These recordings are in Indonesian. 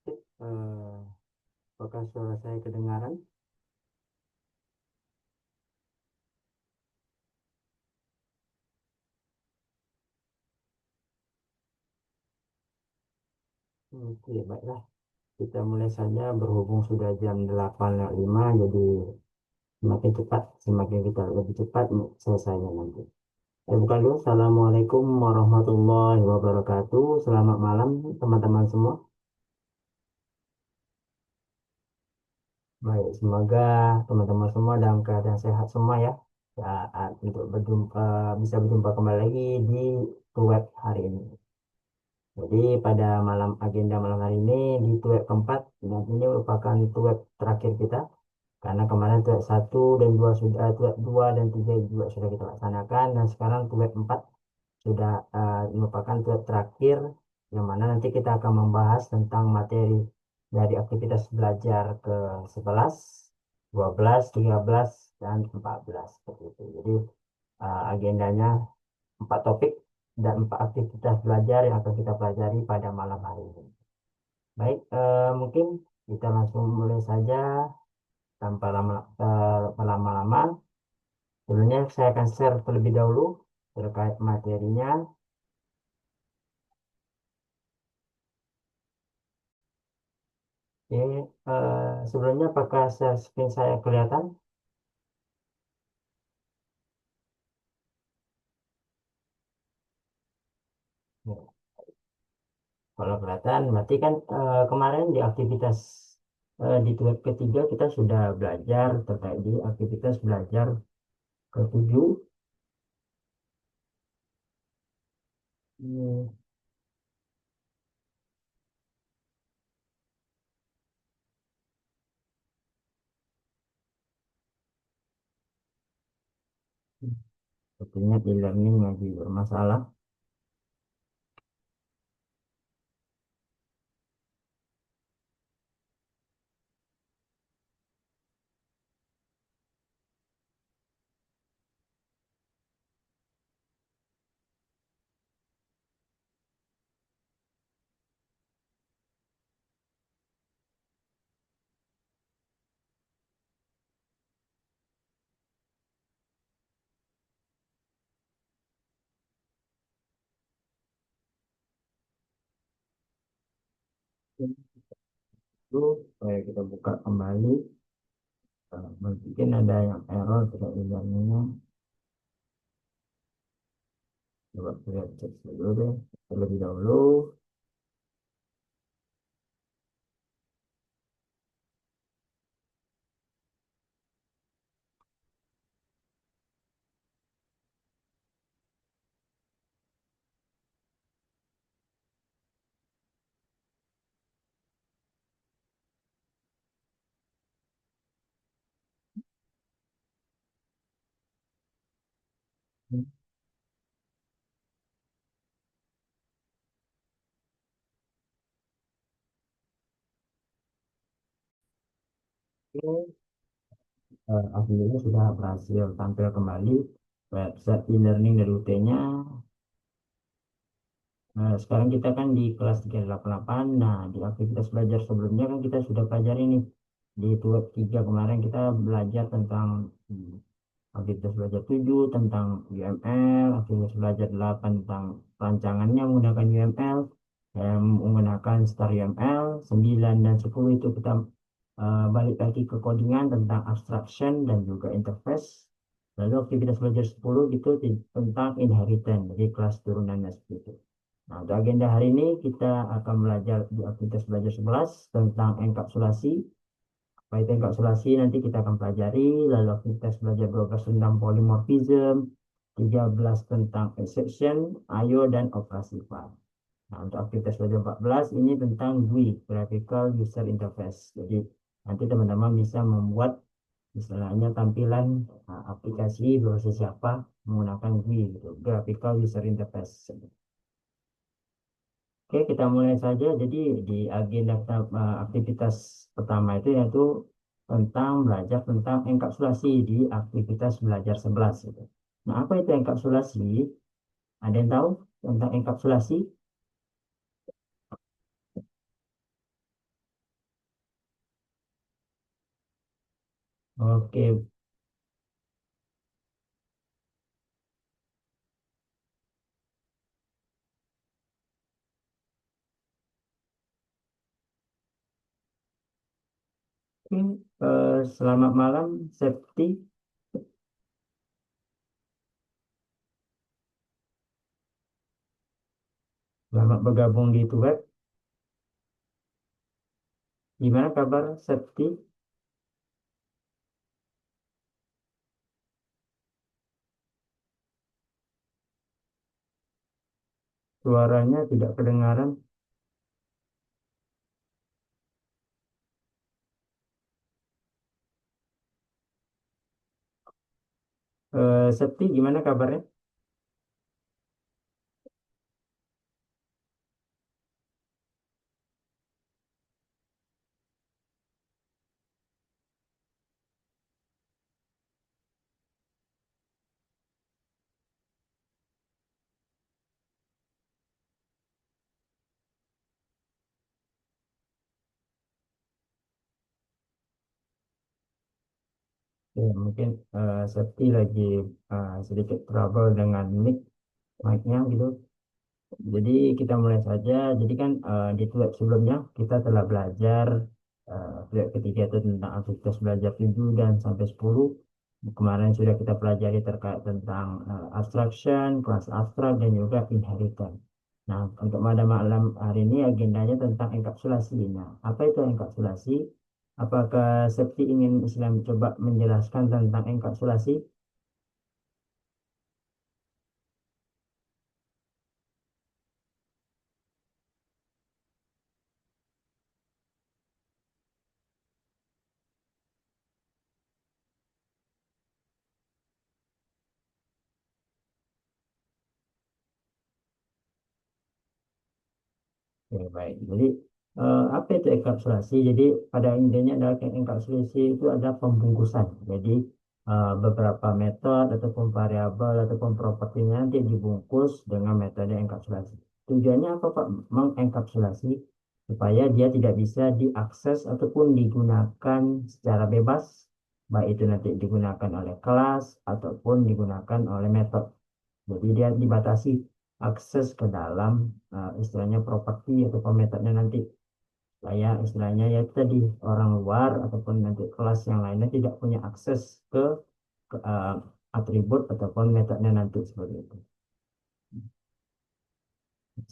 Eh, Apakah suara saya kedengaran? Oke, baiklah. Kita mulai saja berhubung sudah jam 8.05, jadi semakin cepat, semakin kita lebih cepat selesainya nanti. Bukan dulu. Assalamualaikum warahmatullahi wabarakatuh. Selamat malam teman-teman semua. Baik, semoga teman-teman semua dalam keadaan sehat semua ya. Ya, untuk berjumpa, bisa berjumpa kembali lagi di web hari ini. Jadi pada agenda malam hari ini di tuet keempat, dan ini merupakan tuet terakhir kita karena kemarin tuet satu dan dua sudah, tuet dua dan tiga juga sudah kita laksanakan, dan sekarang tuet empat sudah merupakan tuet terakhir, yang mana nanti kita akan membahas tentang materi dari aktivitas belajar ke 11, 12, 13, dan 14 seperti itu. Jadi agendanya 4 topik dan 4 aktivitas belajar yang akan kita pelajari pada malam hari ini. Baik, mungkin kita langsung mulai saja tanpa lama-lama. Sebelumnya saya akan share terlebih dahulu terkait materinya. Oke, sebelumnya apakah screen saya kelihatan? Ya, kalau kelihatan, berarti kan kemarin di aktivitas di tugas ketiga kita sudah belajar terkait di aktivitas belajar ke-7. Hmm, Sepertinya e-learning lagi bermasalah. Itu supaya kita buka kembali. Mungkin ada yang error tidak e-learningnya. Coba kita cek dulu deh terlebih dahulu. Oke, akhirnya sudah berhasil tampil kembali website e-learning dari UT-nya. Nah, sekarang kita kan di kelas 388. Nah, di aktivitas belajar sebelumnya kan kita sudah pelajari nih. Di tuat 3 kemarin kita belajar tentang aktivitas belajar 7 tentang UML, aktivitas belajar 8 tentang rancangannya menggunakan UML, menggunakan Star UML, 9 dan 10 itu kita balik lagi ke codingan tentang abstraction dan juga interface. Lalu aktivitas belajar 10 itu tentang inheritance, jadi kelas turunannya seperti itu. Nah, untuk agenda hari ini kita akan belajar di aktivitas belajar 11 tentang enkapsulasi. Apa itu enkapsulasi nanti kita akan pelajari. Lalu aktivitas belajar 12 tentang polymorphism, 13 tentang exception, IO, dan operasi file. Nah, untuk aktivitas belajar 14 ini tentang GUI, Graphical User Interface. Jadi nanti teman-teman bisa membuat istilahnya tampilan aplikasi berbasis siapa menggunakan GUI, gitu, Graphical User Interface. Oke, kita mulai saja. Jadi di agenda aktivitas pertama itu yaitu tentang belajar tentang enkapsulasi di aktivitas belajar 11 gitu. Nah, apa itu enkapsulasi? Ada yang tahu tentang enkapsulasi? Oke. Oke. Selamat malam, Septi. Selamat bergabung di Tuwek. Gimana kabar, Septi? Suaranya tidak kedengaran. Septi, gimana kabarnya? Ya, mungkin Septi lagi sedikit trouble dengan mic-nya gitu. Jadi kita mulai saja. Jadi kan di web sebelumnya kita telah belajar web ketiga itu tentang aktivitas belajar 7 dan sampai 10. Kemarin sudah kita pelajari terkait tentang abstraction, kelas abstrak dan juga inheritance. Nah, untuk pada malam hari ini agendanya tentang enkapsulasi. Nah, apa itu enkapsulasi? Apakah Septi ingin Islam coba menjelaskan tentang enkapsulasi? Oke, baik. Jadi apa itu enkapsulasi? Jadi pada intinya adalah enkapsulasi itu ada pembungkusan. Jadi beberapa metode ataupun variabel ataupun propertinya nanti dibungkus dengan metode enkapsulasi. Tujuannya apa, Pak? Mengenkapsulasi supaya dia tidak bisa diakses ataupun digunakan secara bebas, baik itu nanti digunakan oleh kelas ataupun digunakan oleh metode. Jadi dia dibatasi akses ke dalam istilahnya properti atau metodenya nanti. Kayak istilahnya ya tadi orang luar ataupun nanti kelas yang lainnya tidak punya akses ke atribut ataupun metodenya nanti seperti itu.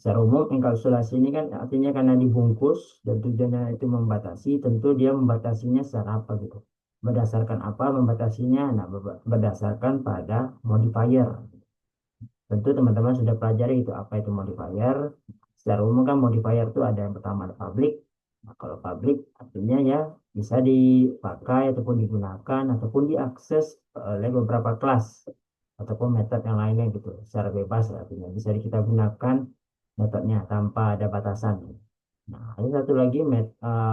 Secara umum enkapsulasi ini kan artinya karena dibungkus dan tujuannya itu membatasi, tentu dia membatasinya secara apa gitu. Berdasarkan apa membatasinya? Nah, berdasarkan pada modifier. Tentu teman-teman sudah pelajari itu apa itu modifier. Secara umum kan modifier itu ada yang pertama ada public. Nah, kalau public artinya ya bisa dipakai ataupun digunakan ataupun diakses oleh beberapa kelas ataupun metode yang lainnya gitu secara bebas artinya bisa kita gunakan metodenya tanpa ada batasan. Nah, ada satu lagi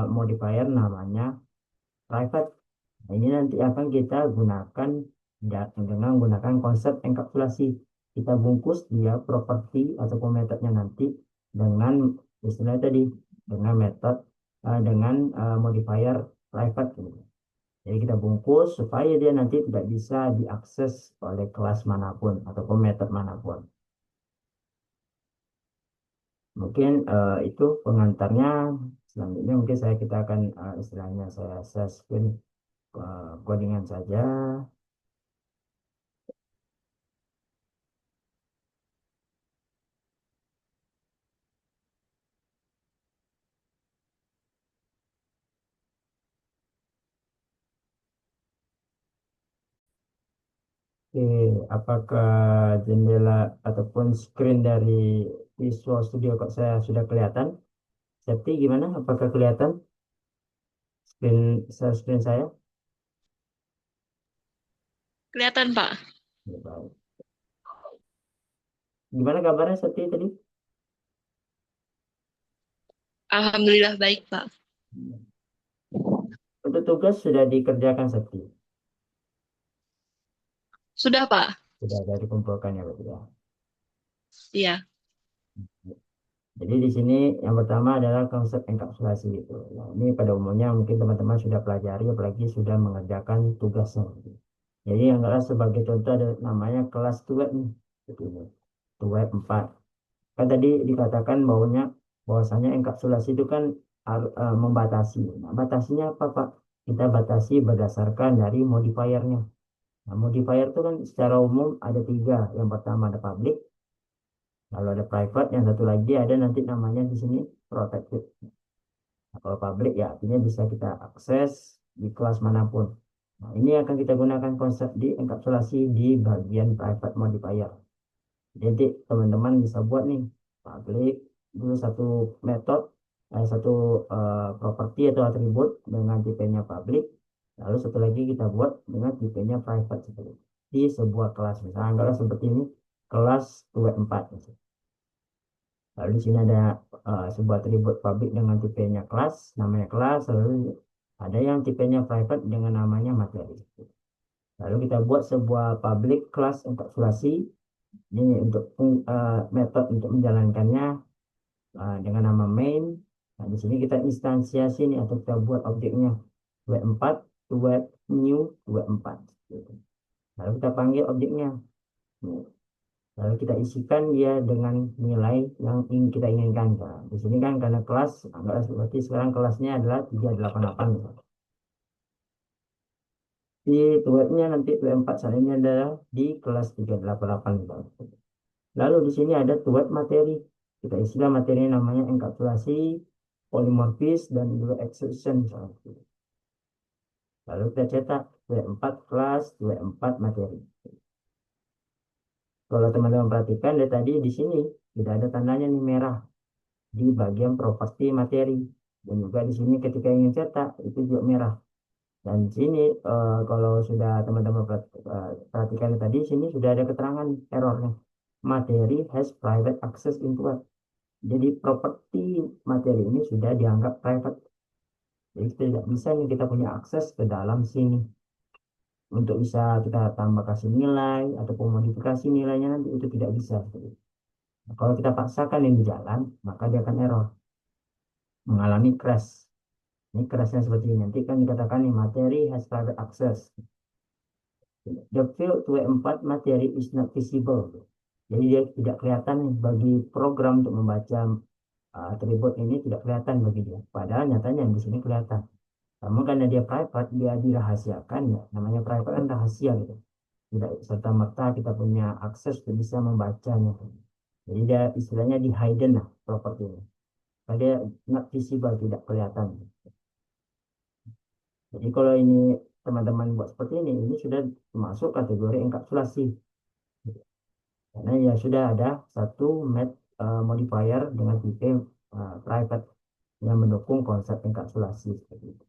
modifier namanya private. Nah, ini nanti akan kita gunakan dengan menggunakan konsep enkapsulasi. Kita bungkus dia properti ataupun metodenya nanti dengan istilah tadi, dengan metode dengan modifier private gitu. Jadi kita bungkus supaya dia nanti tidak bisa diakses oleh kelas manapun ataupun metode manapun. Mungkin itu pengantarnya. Selanjutnya mungkin kita akan istilahnya saya screen codingan saja. Oke, apakah jendela ataupun screen dari Visual Studio kok saya sudah kelihatan? Septi gimana? Apakah kelihatan screen saya? Kelihatan, Pak. Ya, baik. Gimana kabarnya Septi tadi? Alhamdulillah baik, Pak. Untuk tugas sudah dikerjakan Septi? Sudah, Pak. Sudah ada dikumpulkan ya, Pak? Ya. Iya. Jadi di sini yang pertama adalah konsep enkapsulasi gitu. Nah, ini pada umumnya mungkin teman-teman sudah pelajari, apalagi sudah mengerjakan tugasnya, gitu. Jadi anggaplah sebagai contoh ada namanya kelas tuwek nih, gitu ya. Tuwek 4. Kan tadi dikatakan bahwasanya enkapsulasi itu kan membatasi. Nah, batasinya apa, Pak? Kita batasi berdasarkan dari modifiernya. Nah, modifier itu kan secara umum ada tiga. Yang pertama ada public, lalu ada private, yang satu lagi ada nanti namanya di sini protected. Nah, kalau public ya artinya bisa kita akses di kelas manapun. Nah, ini akan kita gunakan konsep di enkapsulasi di bagian private modifier. Jadi teman-teman bisa buat nih public dulu satu metode, satu properti atau atribut dengan tipenya public, lalu satu lagi kita buat dengan tipenya private seperti itu. Di sebuah kelas misalnya anggaplah seperti ini kelas web 4 misalnya. Lalu di sini ada sebuah atribut public dengan tipenya kelas, namanya kelas, lalu ada yang tipenya private dengan namanya materi. Lalu kita buat sebuah public class enkapsulasi ini untuk metode untuk menjalankannya dengan nama main. Nah, di sini kita instansiasi nih atau kita buat objeknya web 4 web new web 4 gitu. Lalu kita panggil objeknya. Nih, lalu kita isikan dia dengan nilai yang ingin kita inginkan. Nah, di sini kan karena kelas, anggaplah seperti sekarang kelasnya adalah 388. Misalnya. Di webnya nanti web 4 salahnya adalah di kelas 388. Misalnya. Lalu di sini ada web materi. Kita istilah materi namanya enkapsulasi, polimorfis, dan juga exception. Misalnya. Lalu kita cetak W4 kelas, W4 materi. Kalau teman-teman perhatikan dari tadi di sini tidak ada tandanya nih merah di bagian properti materi. Dan juga di sini ketika ingin cetak itu juga merah. Dan di sini kalau sudah teman-teman perhatikan tadi sini sudah ada keterangan errornya. Materi has private access into web. Jadi properti materi ini sudah dianggap private. Jadi tidak bisa nih kita punya akses ke dalam sini. Untuk bisa kita tambah kasih nilai ataupun modifikasi nilainya nanti itu tidak bisa. Nah, kalau kita paksakan yang di jalan, maka dia akan error, mengalami crash. Ini crashnya seperti ini. Nanti kan dikatakan nih materi has private access. The field 24 materi is not visible. Jadi dia tidak kelihatan nih bagi program untuk membaca atribut ini tidak kelihatan bagi dia. Padahal nyatanya yang di sini kelihatan. Namun karena dia private, dia dirahasiakan ya. Namanya private kan rahasia gitu. Tidak serta merta kita punya akses untuk bisa membacanya. Jadi dia istilahnya di hidden lah properti ini. Karena dia not visible, tidak kelihatan. Jadi kalau ini teman-teman buat seperti ini sudah masuk kategori enkapsulasi. Karena ya sudah ada satu modifier dengan tipe private yang mendukung konsep enkapsulasi seperti itu.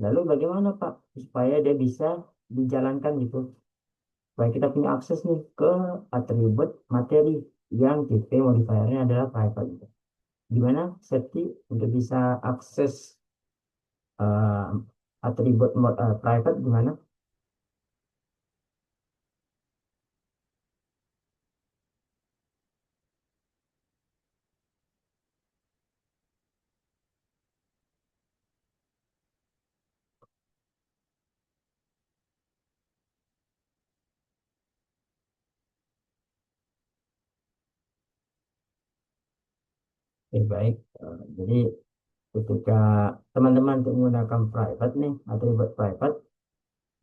Lalu bagaimana Pak supaya dia bisa dijalankan gitu? Supaya kita punya akses nih ke atribut materi yang tipe modifiernya adalah private gitu. Gimana safety untuk bisa akses uh, atribut private gimana? Baik. Jadi ketika teman-teman untuk menggunakan private nih atribut private,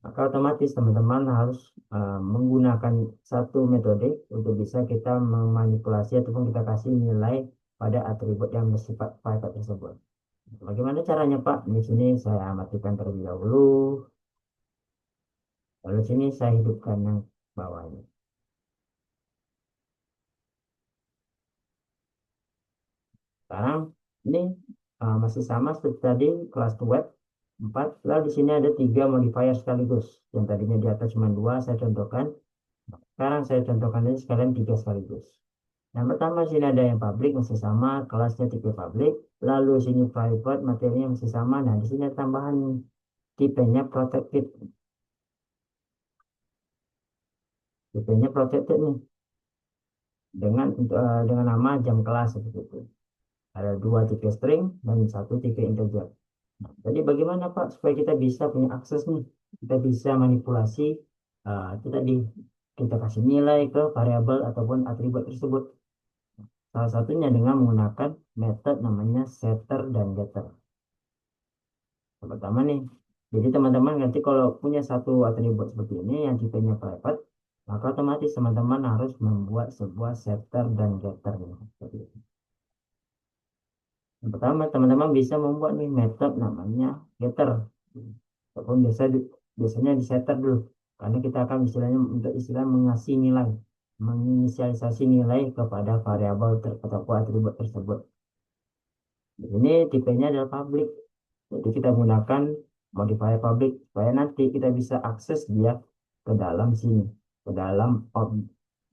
maka otomatis teman-teman harus menggunakan satu metode untuk bisa kita memanipulasi ataupun kita kasih nilai pada atribut yang bersifat private tersebut. Bagaimana caranya Pak? Di sini saya matikan terlebih dahulu. Lalu sini saya hidupkan yang bawahnya. Sekarang ini masih sama seperti tadi kelas web 4. Lalu di sini ada tiga modifier sekaligus. Yang tadinya di atas cuma dua saya contohkan. Sekarang saya contohkan ini sekalian tiga sekaligus. Yang pertama sini ada yang public masih sama, kelasnya tipe public. Lalu sini private materinya masih sama. Nah di sini ada tambahan tipenya protected. Tipenya protected nih. dengan nama jam kelas seperti itu. Ada dua tipe string dan satu tipe integer. Nah, jadi bagaimana Pak supaya kita bisa punya akses nih, kita bisa manipulasi itu tadi kita kasih nilai ke variabel ataupun atribut tersebut. Salah satunya dengan menggunakan metode namanya setter dan getter. Yang pertama nih, jadi teman-teman nanti kalau punya satu atribut seperti ini yang tipenya private, maka otomatis teman-teman harus membuat sebuah setter dan getter. Seperti itu. Yang pertama, teman-teman bisa membuat nih metode namanya getter. Ataupun biasanya di setter dulu. Karena kita akan istilahnya untuk istilah mengasih nilai, menginisialisasi nilai kepada variabel ataupun atribut tersebut. Ini tipenya adalah public. Jadi kita gunakan modifier public supaya nanti kita bisa akses dia ke dalam sini, ke dalam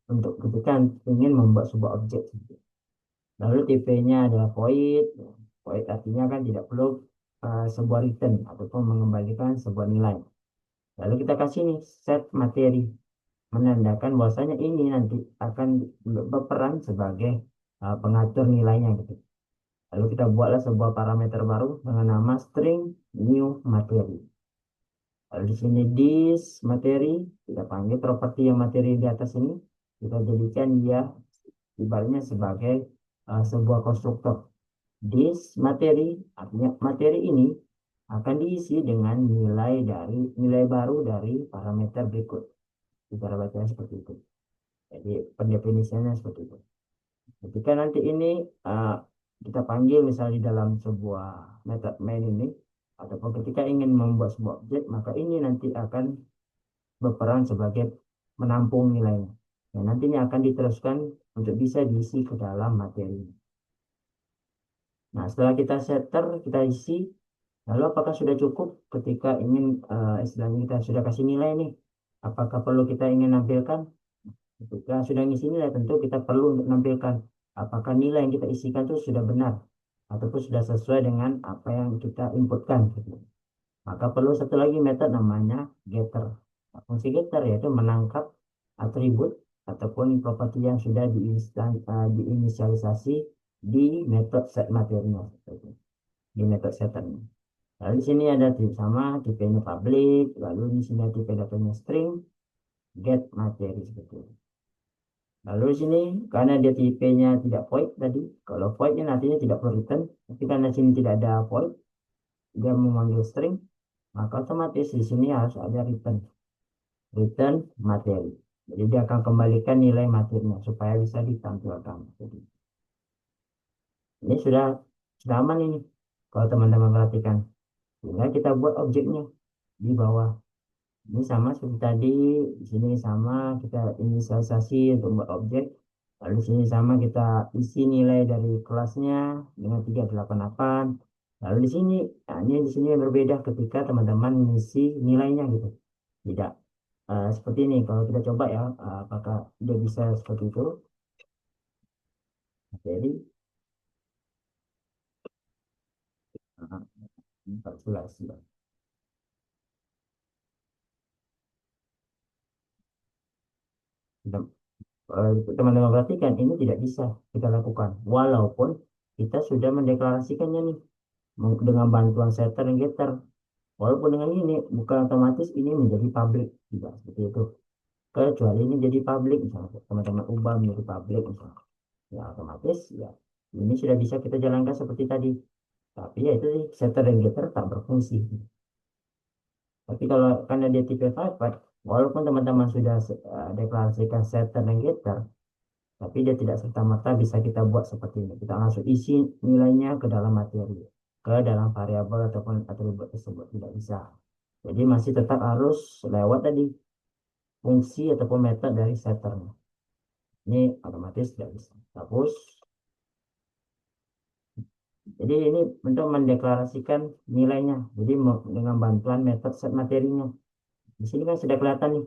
untuk ketika ingin membuat sebuah objek. Lalu tipenya adalah void. Void artinya kan tidak perlu sebuah return ataupun mengembalikan sebuah nilai. Lalu kita kasih nih set materi menandakan bahwasanya ini nanti akan berperan sebagai pengatur nilainya gitu. Lalu kita buatlah sebuah parameter baru dengan nama string new materi. Lalu di sini this materi kita panggil properti yang materi di atas ini kita jadikan dia ibaratnya sebagai sebuah konstruktor. This materi artinya materi ini akan diisi dengan nilai baru dari parameter berikut. Cara bacanya seperti itu. Jadi pendefinisiannya seperti itu. Ketika nanti ini kita panggil misalnya di dalam sebuah metode main ini, ataupun ketika ingin membuat sebuah objek, maka ini nanti akan berperan sebagai menampung nilainya. Dan nantinya akan diteruskan untuk bisa diisi ke dalam materi. Nah, setelah kita setter, kita isi, lalu apakah sudah cukup ketika ingin istilahnya kita sudah kasih nilai nih? Apakah perlu kita ingin nampilkan? Ketika sudah ngisi nilai, tentu kita perlu untuk menampilkan apakah nilai yang kita isikan itu sudah benar ataupun sudah sesuai dengan apa yang kita inputkan. Maka perlu satu lagi metode namanya getter. Nah, fungsi getter yaitu menangkap atribut ataupun properti yang sudah diinisialisasi di metode set materinya, di metode setternya. Lalu di sini ada tipe sama, tipenya public, lalu di sini ada tipe datanya string, get materi seperti itu. Lalu di sini karena dia tipenya tidak void tadi, kalau voidnya nantinya tidak perlu return, tapi karena sini tidak ada void, dia memanggil string, maka otomatis di sini harus ada return materi. Jadi dia akan kembalikan nilai materinya supaya bisa ditampilkan. Jadi ini sudah aman ini. Kalau teman-teman perhatikan, tinggal kita buat objeknya di bawah. Ini sama seperti tadi, di sini sama kita inisialisasi untuk membuat objek. Lalu di sini sama kita isi nilai dari kelasnya dengan 388. Lalu di sini, nah ini di sini yang berbeda ketika teman-teman mengisi nilainya gitu. Tidak seperti ini. Kalau kita coba ya, apakah dia bisa seperti itu? Jadi, uh, 14 ya. Teman-teman perhatikan ini tidak bisa kita lakukan walaupun kita sudah mendeklarasikannya nih dengan bantuan setter dan getter. Walaupun dengan ini bukan otomatis ini menjadi public, tidak seperti itu. Kecuali ini jadi public misalnya teman-teman ubah menjadi public misalnya, ya otomatis ya ini sudah bisa kita jalankan seperti tadi. Tapi ya itu sih setter dan getter tak berfungsi. Tapi kalau karena dia tipe private, walaupun teman-teman sudah deklarasikan setter dan getter, tapi dia tidak serta-merta bisa kita buat seperti ini. Kita langsung isi nilainya ke dalam materi, ke dalam variabel ataupun atribut tersebut. Tidak bisa. Jadi masih tetap harus lewat tadi fungsi ataupun metode dari setternya. Ini otomatis tidak bisa. Hapus. Jadi ini untuk mendeklarasikan nilainya. Jadi dengan bantuan metode set materinya. Di sini kan sudah kelihatan nih.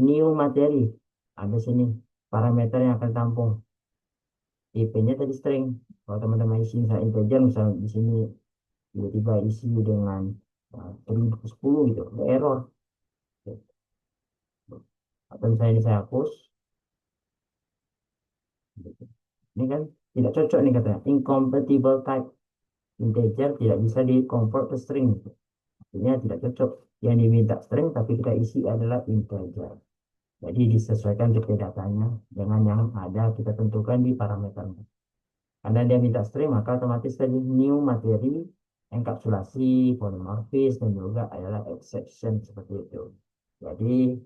New materi. Ada sini parameter yang akan tampung. Tipenya tadi string. Kalau teman-teman isi misalnya integer, misalnya di sini tiba-tiba isi dengan 1010 gitu, ada error. Atau misalnya ini saya hapus, Gitu. Ini kan tidak cocok nih katanya. Incompatible type integer tidak bisa di convert ke string. Artinya tidak cocok. Yang diminta string tapi kita isi adalah integer. Jadi disesuaikan tipe datanya dengan yang ada kita tentukan di parameternya. Karena dia minta string maka otomatis tadi new materi, enkapsulasi, polymorphism dan juga adalah exception seperti itu. Jadi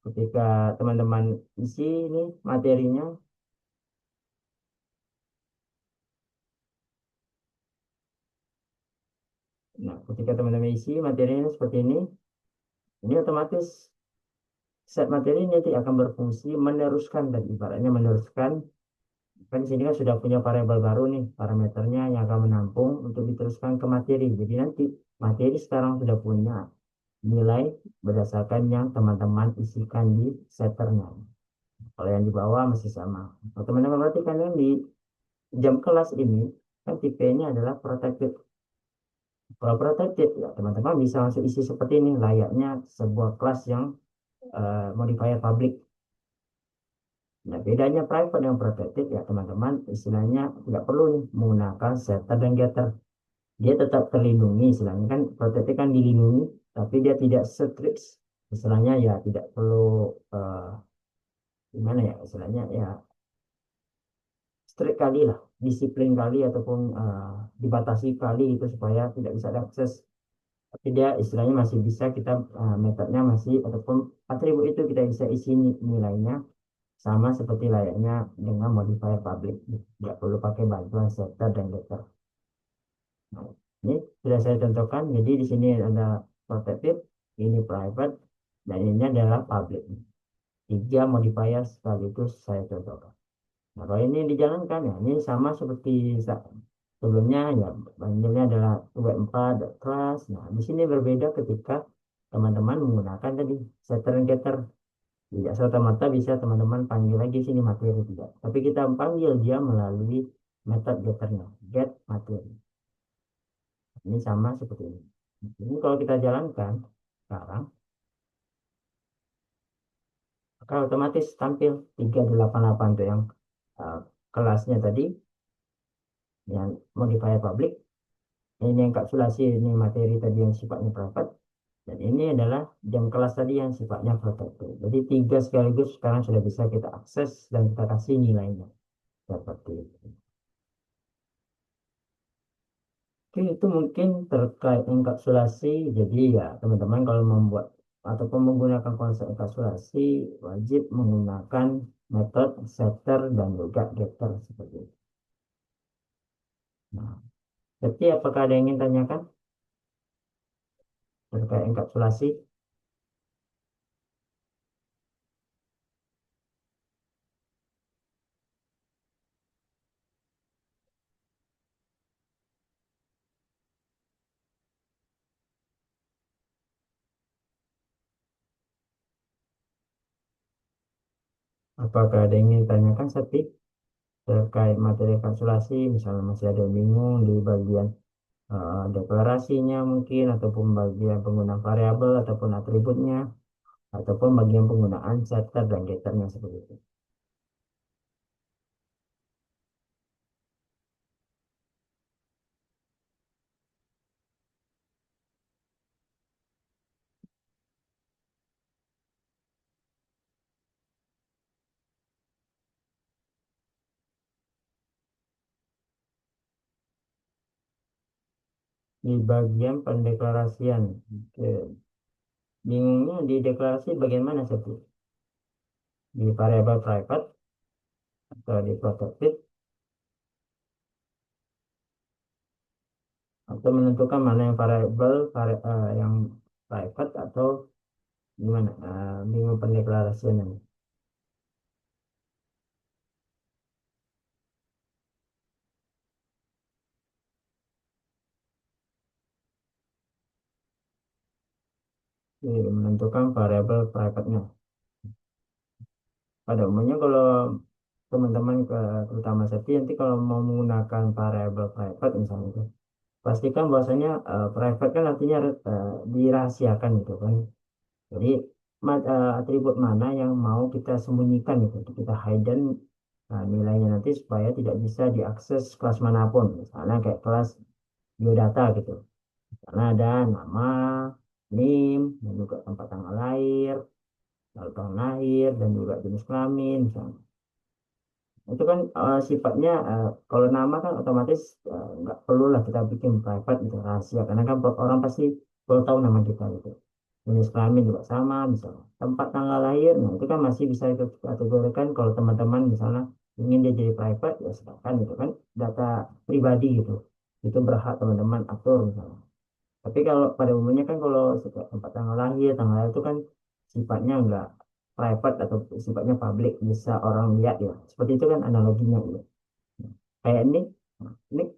ketika teman-teman isi ini materinya, nah ketika teman-teman isi materinya seperti ini otomatis set materi ini nanti akan berfungsi meneruskan dan ibaratnya meneruskan. Kan di sini kan sudah punya variabel baru nih, parameternya yang akan menampung untuk diteruskan ke materi. Jadi nanti materi sekarang sudah punya nilai berdasarkan yang teman-teman isikan di setternya. Kalau yang di bawah masih sama. Kalau teman-teman perhatikan yang di jam kelas ini, kan tipenya adalah protected. Kalau protected, ya teman-teman bisa langsung isi seperti ini, layaknya sebuah kelas yang modifier public. Nah, bedanya private dengan protected ya teman-teman, istilahnya tidak perlu nih menggunakan setter dan getter. Dia tetap terlindungi, istilahnya kan protected kan dilindungi, tapi dia tidak strict. Istilahnya ya tidak perlu eh, gimana ya istilahnya ya strict kali lah, disiplin kali ataupun dibatasi kali itu supaya tidak bisa diakses. Tapi dia istilahnya masih bisa kita metodenya masih ataupun atribut itu kita bisa isi nilainya sama seperti layaknya dengan modifier public. Nggak perlu pakai bantuan setter dan getter. Nah, ini sudah saya contohkan. Jadi di sini ada protected, ini private, dan ini adalah public. Tiga modifier sekaligus saya contohkan. Nah, kalau ini dijalankan ya, ini sama seperti sebelumnya ya, panggilnya adalah web 4 class. Nah, di sini berbeda ketika teman-teman menggunakan tadi setter dan getter. Tidak serta-merta bisa teman-teman panggil lagi sini materi tidak. Tapi kita panggil dia melalui metode getternya, get materi. Ini sama seperti ini. Ini kalau kita jalankan sekarang, maka otomatis tampil 388 tuh yang uh, kelasnya tadi, yang modifier public. Ini enkapsulasi, ini materi tadi yang sifatnya private. Dan ini adalah jam kelas tadi yang sifatnya protected. Jadi tiga sekaligus sekarang sudah bisa kita akses dan kita kasih nilainya. Seperti itu. Oke, itu mungkin terkait enkapsulasi. Jadi ya teman-teman kalau membuat ataupun menggunakan konsep enkapsulasi wajib menggunakan metode setter dan juga getter seperti itu. Nah, jadi apakah ada yang ingin tanyakan terkait enkapsulasi? Apakah ada yang ingin tanyakan Sakti terkait materi enkapsulasi? Misalnya masih ada yang bingung di bagian deklarasinya mungkin ataupun bagian penggunaan variabel ataupun atributnya ataupun bagian penggunaan setter dan getternya seperti itu. Di bagian pendeklarasian. Oke. Bingungnya di deklarasi bagian mana sih? Di variabel private atau di protected atau menentukan mana yang variabel yang private atau gimana? Bingung pendeklarasian ini. Menentukan variabel private-nya. Pada umumnya kalau teman-teman terutama safety nanti kalau mau menggunakan variabel private misalnya itu pastikan bahwasanya private kan artinya dirahasiakan gitu kan. Jadi atribut mana yang mau kita sembunyikan gitu, kita hidden nilainya nanti supaya tidak bisa diakses kelas manapun. Misalnya kayak kelas biodata gitu. Karena ada nama, NIM, dan juga tempat tanggal lahir, lalu tahun lahir, dan juga jenis kelamin. Misalnya. Itu kan sifatnya, kalau nama kan otomatis nggak perlu lah kita bikin private gitu, rahasia. Karena kan orang pasti perlu tahu nama kita gitu. Jenis kelamin juga sama, misalnya. Tempat tanggal lahir, nah itu kan masih bisa kita kategorikan kalau teman-teman misalnya ingin dia jadi private, ya silakan gitu kan. Data pribadi gitu. Itu berhak teman-teman atur misalnya. Tapi kalau pada umumnya kan kalau tempat tanggal lahir itu kan sifatnya enggak private atau sifatnya publik, bisa orang lihat ya. Seperti itu kan analoginya gitu. Kayak ini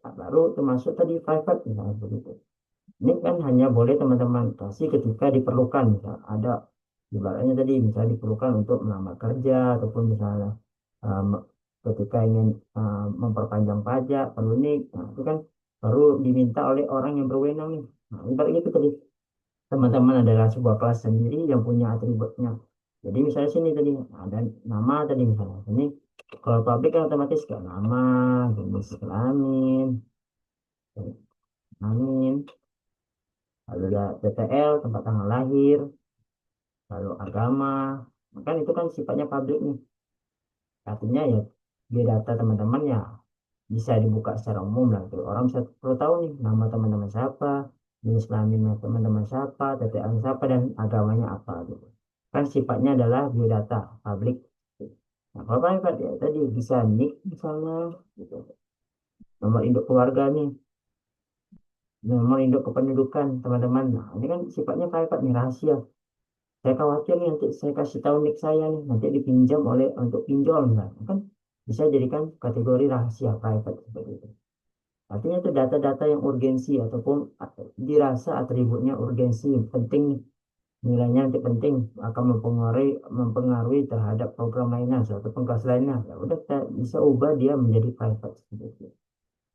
baru termasuk tadi private misalnya begitu. Ini kan hanya boleh teman-teman kasih ketika diperlukan. Misal ada ibaratnya tadi misalnya diperlukan untuk melamar kerja ataupun misalnya um, ketika ingin memperpanjang pajak perlu nik, nah, itu kan baru diminta oleh orang yang berwenang nih. Nah, ibaratnya itu tadi teman-teman adalah sebuah kelas sendiri yang punya atributnya. Jadi misalnya sini tadi ada nama tadi misalnya ini kalau publik kan otomatis ke nama, jenis kelamin, kelamin, lalu ada TTL, tempat tanggal lahir, lalu agama. Kan itu kan sifatnya publik nih. Artinya ya biodata teman-teman ya bisa dibuka secara umum lah. Gitu. Orang bisa perlu tahu nih nama teman-teman siapa, jenis kelaminnya teman-teman siapa, TTL siapa, dan agamanya apa gitu. Kan sifatnya adalah biodata publik. Nah, kalau private ya tadi bisa nik misalnya, gitu. Nomor induk keluarga nih, nomor induk kependudukan teman-teman. Nah, ini kan sifatnya private nih, rahasia. Saya khawatir nih nanti saya kasih tahu nik saya nih, nanti dipinjam oleh untuk pinjol nah. Kan bisa jadikan kategori rahasia private seperti itu. Artinya itu data-data yang urgensi ataupun dirasa atributnya urgensi, penting nih, nilainya nanti penting akan mempengaruhi terhadap program lainnya atau kelas lainnya. Ya udah kita bisa ubah dia menjadi private seperti itu.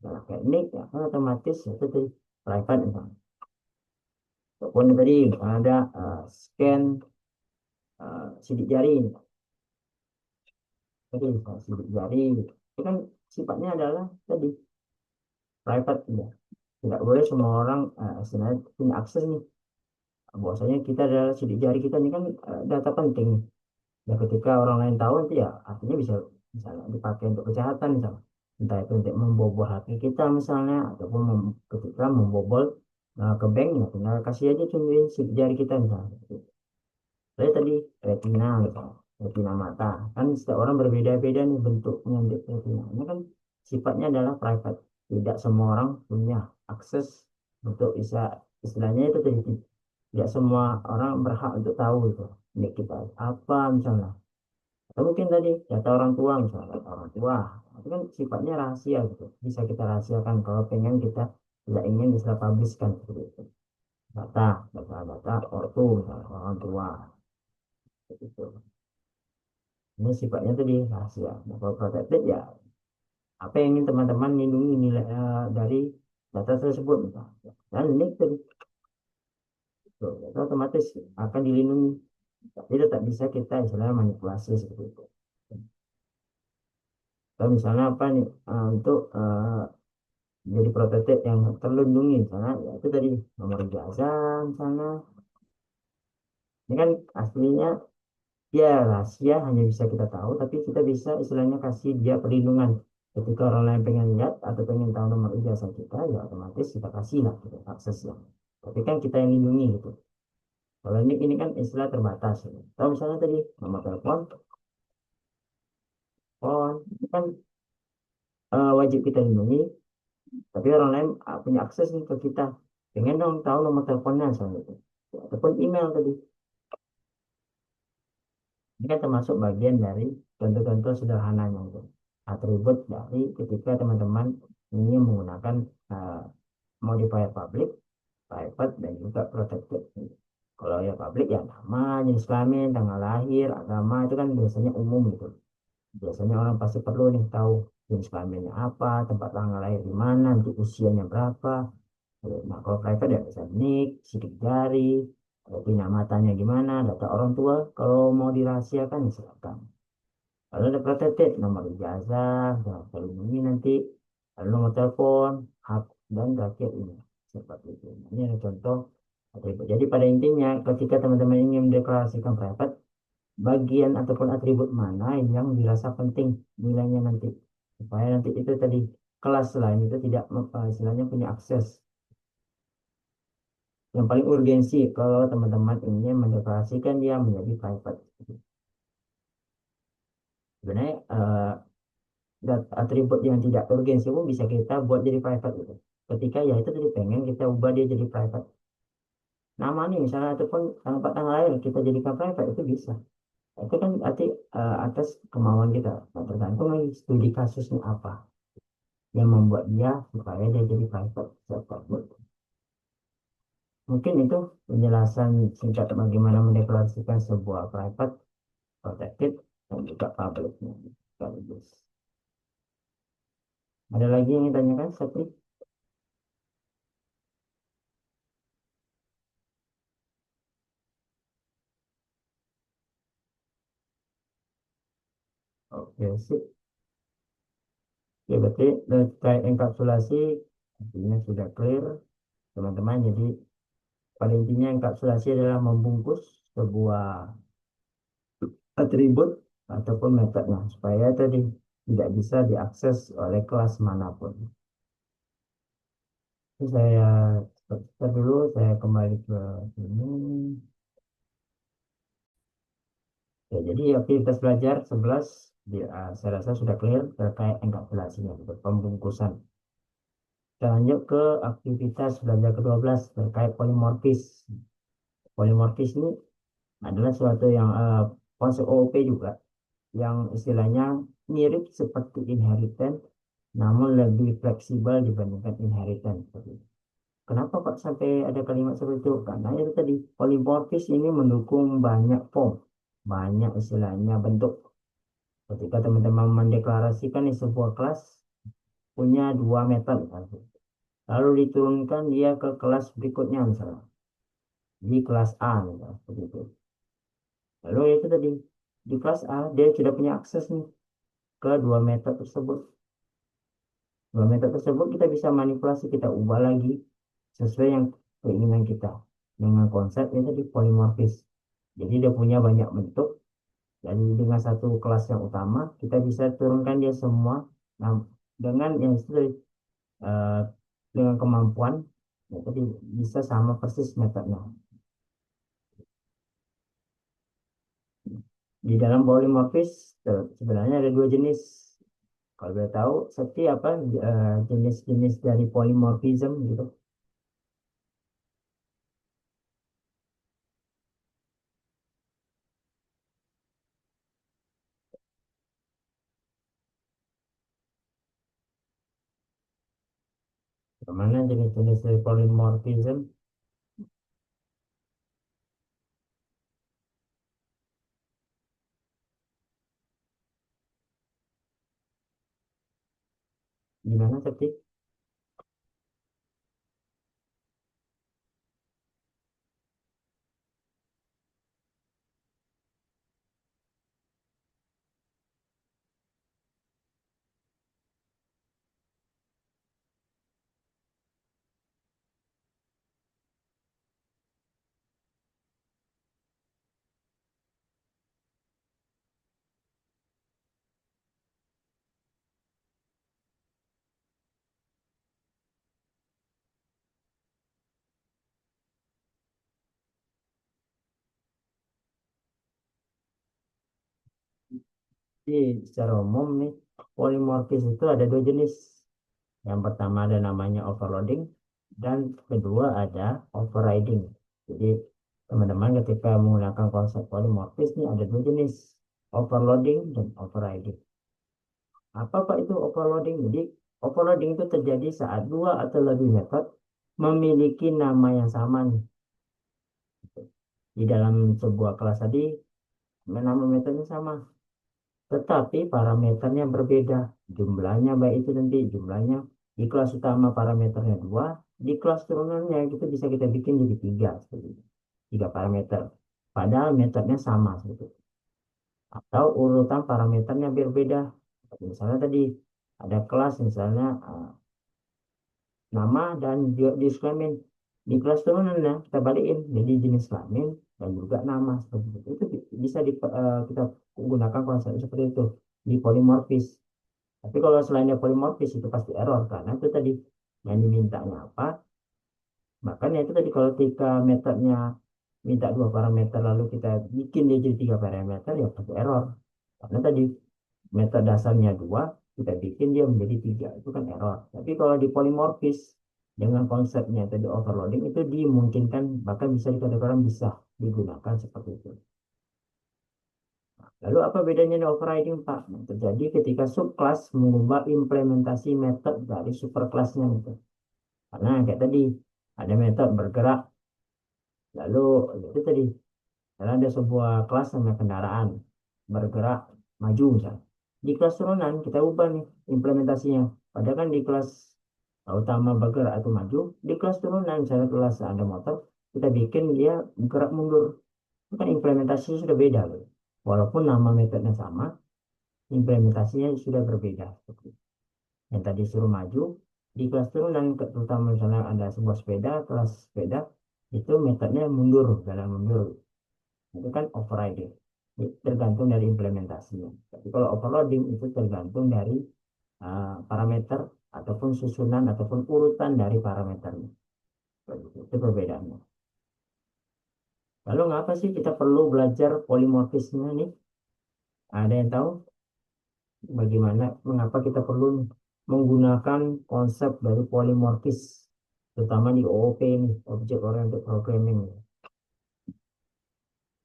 Nah, kayak ini ya, kan otomatis itu tadi private misalnya. Ataupun tadi ada scan sidik jari, tadi sidik jari itu kan sifatnya adalah tadi private ya. Tidak boleh semua orang sebenarnya punya akses nih. Bahwasanya kita adalah sidik jari kita ini kan data penting. Ya ketika orang lain tahu nanti ya artinya bisa misalnya dipakai untuk kejahatan misalnya. Entah itu untuk membobol HP kita misalnya ataupun ketika membobol ke bank ya tinggal kasih aja tunjukin sidik jari kita misalnya. Saya tadi retina misalnya, retina mata. Kan setiap orang berbeda-beda nih bentuknya di retina. Ini kan sifatnya adalah private. Tidak semua orang punya akses untuk bisa istilahnya itu tadi. Tidak semua orang berhak untuk tahu itu. Ini kita apa misalnya. Atau mungkin tadi data orang tua misalnya, data orang tua. Itu kan sifatnya rahasia gitu. Bisa kita rahasiakan kalau pengen kita tidak ingin bisa publishkan seperti itu. Data ortu misalnya, orang tua. Gitu. Ini sifatnya tadi rahasia. Nah, kalau protected ya apa yang ingin teman-teman lindungi nilai dari data tersebut misalnya. Dan ini tadi tuh, data otomatis akan dilindungi. Tapi tetap bisa kita istilahnya manipulasi seperti itu. Atau misalnya apa nih untuk jadi protected yang terlindungi misalnya ya itu tadi nomor ijazah misalnya. Ini kan aslinya ya rahasia hanya bisa kita tahu, tapi kita bisa istilahnya kasih dia perlindungan. Ketika orang lain pengen lihat atau pengen tahu nomor ijazah kita, ya otomatis kita kasih lah gitu, aksesnya. Tapi kan kita yang lindungi gitu. Kalau ini kan istilah terbatas. Gitu. Atau misalnya tadi nomor telepon, ini kan wajib kita lindungi, tapi orang lain punya akses nih ke kita. Pengen dong tahu nomor teleponnya misalnya gitu. Ataupun email tadi. Ini kan termasuk bagian dari contoh-contoh sederhananya itu. Atribut dari ketika teman-teman ingin menggunakan uh, modifier public, private, dan juga protected. Kalau ya public ya nama, jenis kelamin, tanggal lahir, agama itu kan biasanya umum gitu. Biasanya orang pasti perlu nih tahu jenis kelaminnya apa, tempat tanggal lahir di mana, nanti usianya berapa. Nah kalau private ya bisa nik, sidik jari, punya matanya gimana, data orang tua kalau mau dirahasiakan silakan. Kalau ada protected, nomor ijazah, nomor ini nanti, lalu nomor telepon, hak dan rakyat ini seperti itu. Ini ada contoh atribut. Jadi pada intinya, ketika teman-teman ingin mendeklarasikan private, bagian ataupun atribut mana yang dirasa penting nilainya nanti, supaya nanti itu tadi kelas lain itu tidak istilahnya punya akses. Yang paling urgensi kalau teman-teman ingin mendeklarasikan dia menjadi private. Sebenarnya dan atribut yang tidak urgensi pun bisa kita buat jadi private gitu. Ketika ya itu tadi pengen kita ubah dia jadi private. Nama nih misalnya ataupun tempat tanggal lahir kita jadikan private itu bisa. Itu kan berarti atas kemauan kita. Nah, tergantung lagi studi kasusnya apa yang membuat dia supaya dia jadi private. Seperti itu. Mungkin itu penjelasan singkat bagaimana mendeklarasikan sebuah private, protected, dan juga publicnya. Sekaligus. Ada lagi yang ditanyakan, Sapri? Oke, sip. Ya, berarti terkait enkapsulasi artinya sudah clear, teman-teman. Jadi pada intinya enkapsulasi adalah membungkus sebuah atribut ataupun metodenya supaya tadi tidak bisa diakses oleh kelas manapun. Ini saya stop dulu, saya kembali ke sini. Ya, jadi aktivitas belajar 11 saya rasa sudah clear terkait enkapsulasinya, gitu, pembungkusan. Kita lanjut ke aktivitas belajar ke-12 terkait polimorfis. Polimorfis ini adalah suatu yang konsep OOP juga yang istilahnya mirip seperti inheritance namun lebih fleksibel dibandingkan inheritance. Kenapa Pak sampai ada kalimat seperti itu? Karena itu tadi polimorfis ini mendukung banyak form, banyak istilahnya bentuk. Ketika teman-teman mendeklarasikan di sebuah kelas punya dua metode, lalu diturunkan dia ke kelas berikutnya misalnya di kelas A misalnya, seperti itu. Lalu itu tadi di kelas A dia sudah punya akses nih ke dua metode tersebut. Dua metode tersebut kita bisa manipulasi, kita ubah lagi sesuai yang keinginan kita dengan konsep yang tadi polimorfis. Jadi dia punya banyak bentuk. Jadi dengan satu kelas yang utama kita bisa turunkan dia semua. Nah, dengan yang itu eh, dengan kemampuan ya, tadi bisa sama persis metodenya. Di dalam polimorfis sebenarnya ada dua jenis. Kalau boleh tahu, seperti apa jenis-jenis dari polymorphism gitu. Kemana jenis-jenis dari polymorphism? Gimana seperti? Jadi secara umum nih, polymorphism itu ada dua jenis. Yang pertama ada namanya overloading dan kedua ada overriding. Jadi teman-teman ketika menggunakan konsep polymorphism ini ada dua jenis, overloading dan overriding. Apa Pak itu overloading? Jadi overloading itu terjadi saat dua atau lebih metode memiliki nama yang sama nih. Di dalam sebuah kelas tadi nama metodenya sama, tetapi parameternya berbeda. Jumlahnya baik itu nanti jumlahnya di kelas utama parameternya dua, di kelas turunannya itu bisa kita bikin jadi tiga. Seperti itu. tiga parameter. Padahal metodenya sama sebetulnya. Atau urutan parameternya berbeda. Misalnya tadi ada kelas misalnya nama dan disclaimer. Di kelas turunannya kita balikin jadi jenis kelamin dan juga nama seperti itu. Itu bisa kita gunakan konsep seperti itu di polimorfis. Tapi kalau selainnya polimorfis itu pasti error karena itu tadi yang dimintanya apa. Makanya itu tadi kalau ketika metodenya minta dua parameter lalu kita bikin dia jadi tiga parameter ya pasti error. Karena tadi metode dasarnya dua, kita bikin dia menjadi tiga, itu kan error. Tapi kalau di polimorfis dengan konsepnya tadi overloading itu dimungkinkan bahkan bisa dikatakan bisa digunakan seperti itu. Lalu apa bedanya dengan overriding Pak? Nah, terjadi ketika subclass mengubah implementasi metode dari superclassnya gitu. Karena kayak tadi ada metode bergerak, lalu itu tadi karena ada sebuah kelas namanya kendaraan bergerak maju misalnya. Di kelas turunan kita ubah nih implementasinya. Padahal kan di kelas utama bergerak atau maju, di kelas turunan misalnya kelas ada motor, kita bikin dia gerak mundur. Itu kan implementasinya sudah beda loh. Walaupun nama metodenya sama, implementasinya sudah berbeda. Yang tadi suruh maju, di kelas turunan terutama misalnya ada sebuah sepeda, kelas sepeda, itu metodenya mundur, jalan mundur. Itu kan overriding. Tergantung dari implementasinya. Tapi kalau overloading itu tergantung dari parameter ataupun susunan ataupun urutan dari parameternya. Itu perbedaannya. Lalu ngapa sih kita perlu belajar polimorfisme nih? Ada yang tahu bagaimana, mengapa kita perlu menggunakan konsep dari polimorfis, terutama di OOP ini, Object Oriented Programming.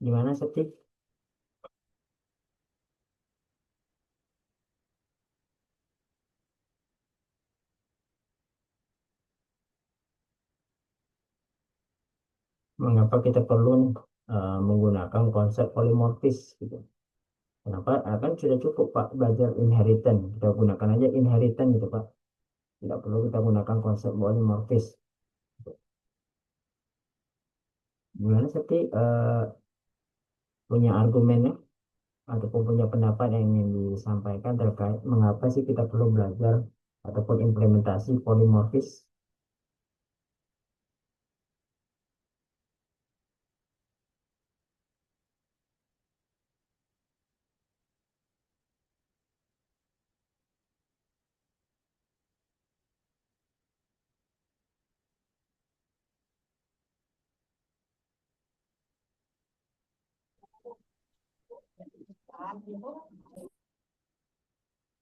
Gimana sih? Mengapa kita perlu menggunakan konsep polimorfis gitu? Kenapa? Kan sudah cukup Pak belajar inheritance. Kita gunakan aja inheritance gitu Pak. Tidak perlu kita gunakan konsep polimorfis. Gimana seperti punya argumennya ataupun punya pendapat yang ingin disampaikan terkait mengapa sih kita perlu belajar ataupun implementasi polimorfis?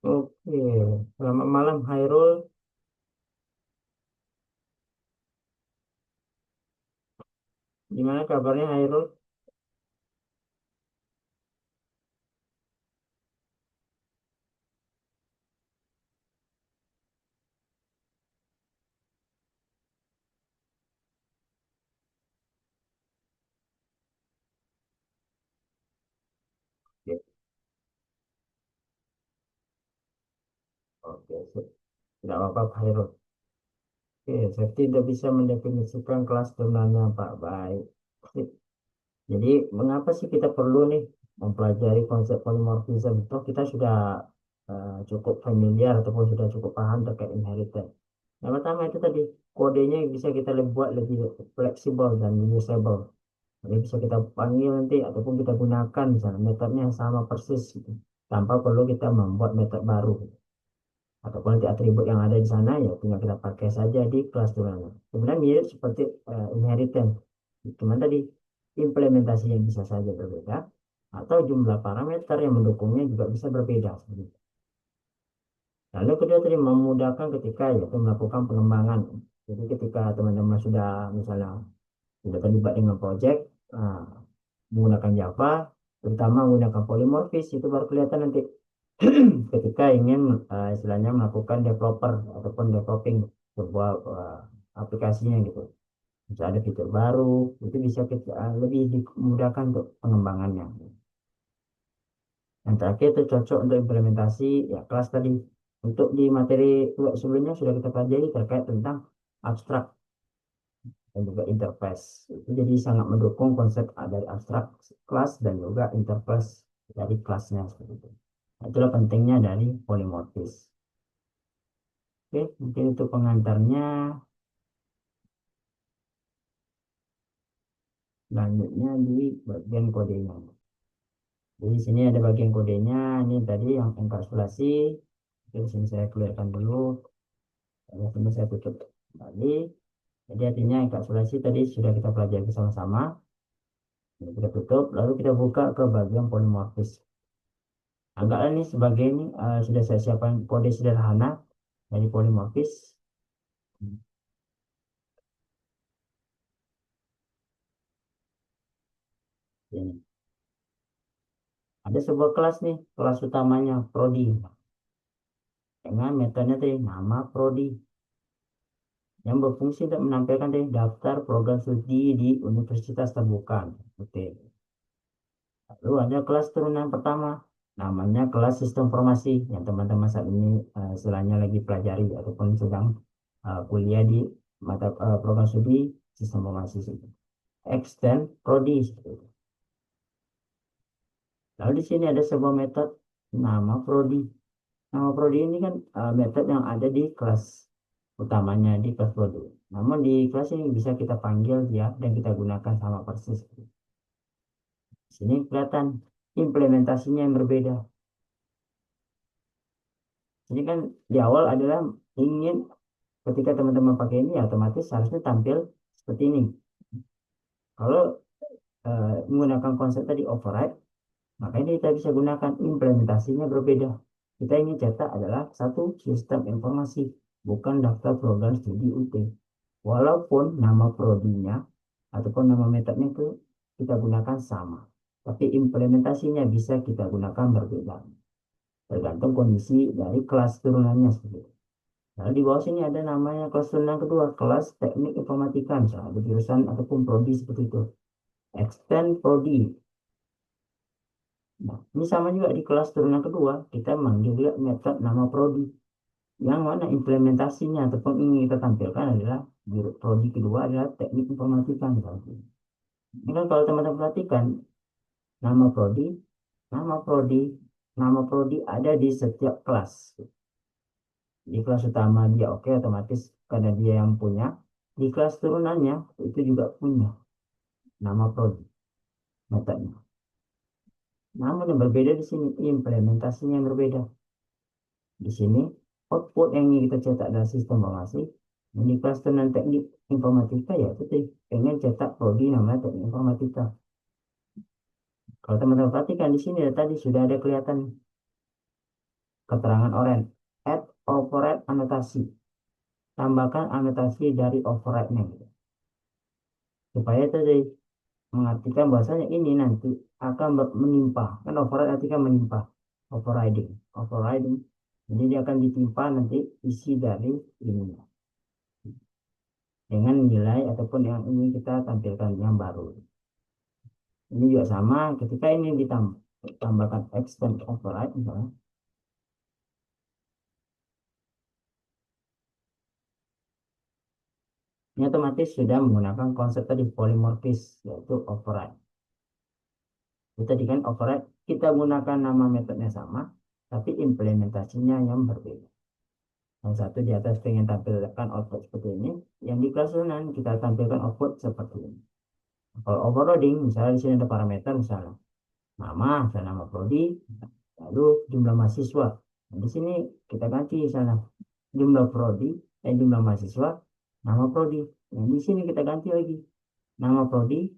Oke, selamat malam Hairul. Gimana kabarnya Hairul? Oke, oke, tidak apa-apa Hairul. Oke, saya tidak bisa mendefinisikan kelas turnanya Pak. Baik. Sip. Jadi, mengapa sih kita perlu nih mempelajari konsep polymorphism? Toh kita sudah cukup familiar ataupun sudah cukup paham terkait inheritance. Yang pertama itu tadi, kodenya bisa kita buat lebih fleksibel dan usable. Jadi bisa kita panggil nanti ataupun kita gunakan misalnya metodenya yang sama persis gitu, tanpa perlu kita membuat metode baru. Ataupun nanti atribut yang ada di sana ya tinggal kita pakai saja di kelas turunan. Sebenarnya mirip seperti inheritance. Cuman tadi implementasinya bisa saja berbeda atau jumlah parameter yang mendukungnya juga bisa berbeda. Lalu kedua tadi memudahkan ketika yaitu melakukan pengembangan. Jadi ketika teman-teman sudah misalnya sudah terlibat dengan project menggunakan Java, terutama menggunakan polymorphis itu baru kelihatan nanti ketika ingin istilahnya melakukan developer ataupun developing sebuah aplikasinya gitu. Bisa ada fitur baru, itu bisa kita lebih dimudahkan untuk pengembangannya. Yang terakhir itu cocok untuk implementasi ya kelas tadi. Untuk di materi sebelumnya sudah kita pelajari terkait tentang abstrak. dan juga interface. Itu jadi sangat mendukung konsep dari abstrak kelas dan juga interface dari kelasnya seperti itu. Nah, itulah pentingnya dari polimorfis. Oke, mungkin itu pengantarnya. Selanjutnya di bagian kodenya. Jadi di sini ada bagian kodenya. Ini tadi yang enkapsulasi. Oke, di sini saya clearkan dulu. Di sini saya tutup kembali. Jadi artinya enkapsulasi tadi sudah kita pelajari bersama-sama. Ini kita tutup, lalu kita buka ke bagian polimorfis. Anggaplah ini sebagai ini sudah saya siapkan kode sederhana dari polimorfis. Ini. Ada sebuah kelas nih, kelas utamanya prodi dengan metodenya tadi nama prodi yang berfungsi untuk menampilkan tadi daftar program studi di universitas terbuka. Oke. Lalu ada kelas turunan pertama, namanya kelas sistem informasi yang teman-teman saat ini istilahnya lagi pelajari ataupun sedang kuliah di mata program studi sistem informasi. Extend prodi. Lalu di sini ada sebuah metode nama prodi. Nama prodi ini kan metode yang ada di kelas utamanya di kelas prodi. Namun di kelas ini bisa kita panggil ya dan kita gunakan sama persis. Di sini kelihatan implementasinya yang berbeda. Ini kan di awal adalah ingin ketika teman-teman pakai ini ya otomatis harusnya tampil seperti ini. Kalau menggunakan konsep tadi override, maka ini kita bisa gunakan implementasinya berbeda. Kita ingin cetak adalah satu sistem informasi, bukan daftar program studi UT. Walaupun nama prodinya ataupun nama metodenya itu kita gunakan sama, tapi implementasinya bisa kita gunakan berbeda. Tergantung kondisi dari kelas turunannya seperti itu. Nah, di bawah sini ada namanya kelas turunan kedua, kelas teknik informatika, misalnya ada jurusan ataupun prodi seperti itu. Extend prodi. Nah, ini sama juga di kelas turunan kedua, kita manggil juga metode nama prodi. Yang mana implementasinya ataupun ingin kita tampilkan adalah prodi kedua adalah teknik informatika. Misalnya. Ini kan kalau teman-teman perhatikan, nama prodi, nama prodi, nama prodi ada di setiap kelas. Di kelas utama dia oke otomatis karena dia yang punya. Di kelas turunannya itu juga punya nama prodi metodenya. Namun yang berbeda di sini implementasinya yang berbeda. Di sini output yang ingin kita cetak adalah sistem informasi. Di kelas turunan teknik informatika ya itu pengen cetak prodi namanya teknik informatika. Kalau teman-teman perhatikan di sini ya, tadi sudah ada kelihatan keterangan oranye. Add override anotasi. Tambahkan anotasi dari override-nya. Gitu. Supaya tadi mengartikan bahwasanya ini nanti akan menimpa. Kan override artikan menimpa. Overriding. Overriding. Jadi dia akan ditimpa nanti isi dari ini. Dengan nilai ataupun yang ingin kita tampilkan yang baru. Ini juga sama ketika ini ditambahkan extend override misalnya. Ini otomatis sudah menggunakan konsep tadi polimorfis yaitu override. Itu tadi kan override kita gunakan nama metodenya sama tapi implementasinya yang berbeda. Yang satu di atas pengen tampilkan output seperti ini, yang di kelas turunan kita tampilkan output seperti ini. Kalau overloading, misalnya di sini ada parameter misalnya nama, misalnya nama prodi, lalu jumlah mahasiswa. Nah, di sini kita ganti misalnya jumlah prodi dan jumlah mahasiswa, nama prodi. Nah, di sini kita ganti lagi nama prodi,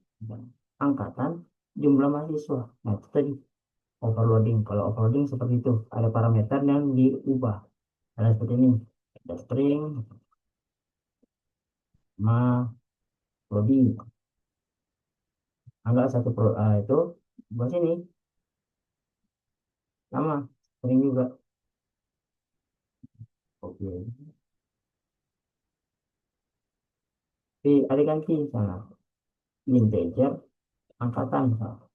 angkatan, jumlah mahasiswa. Nah, itu tadi overloading. Kalau overloading seperti itu, ada parameter yang diubah. Ada seperti ini, ada string, ma, prodi. Anggap satu itu buat sini sama string juga. Oke. Tapi ada ganti sana integer angkatan misalnya.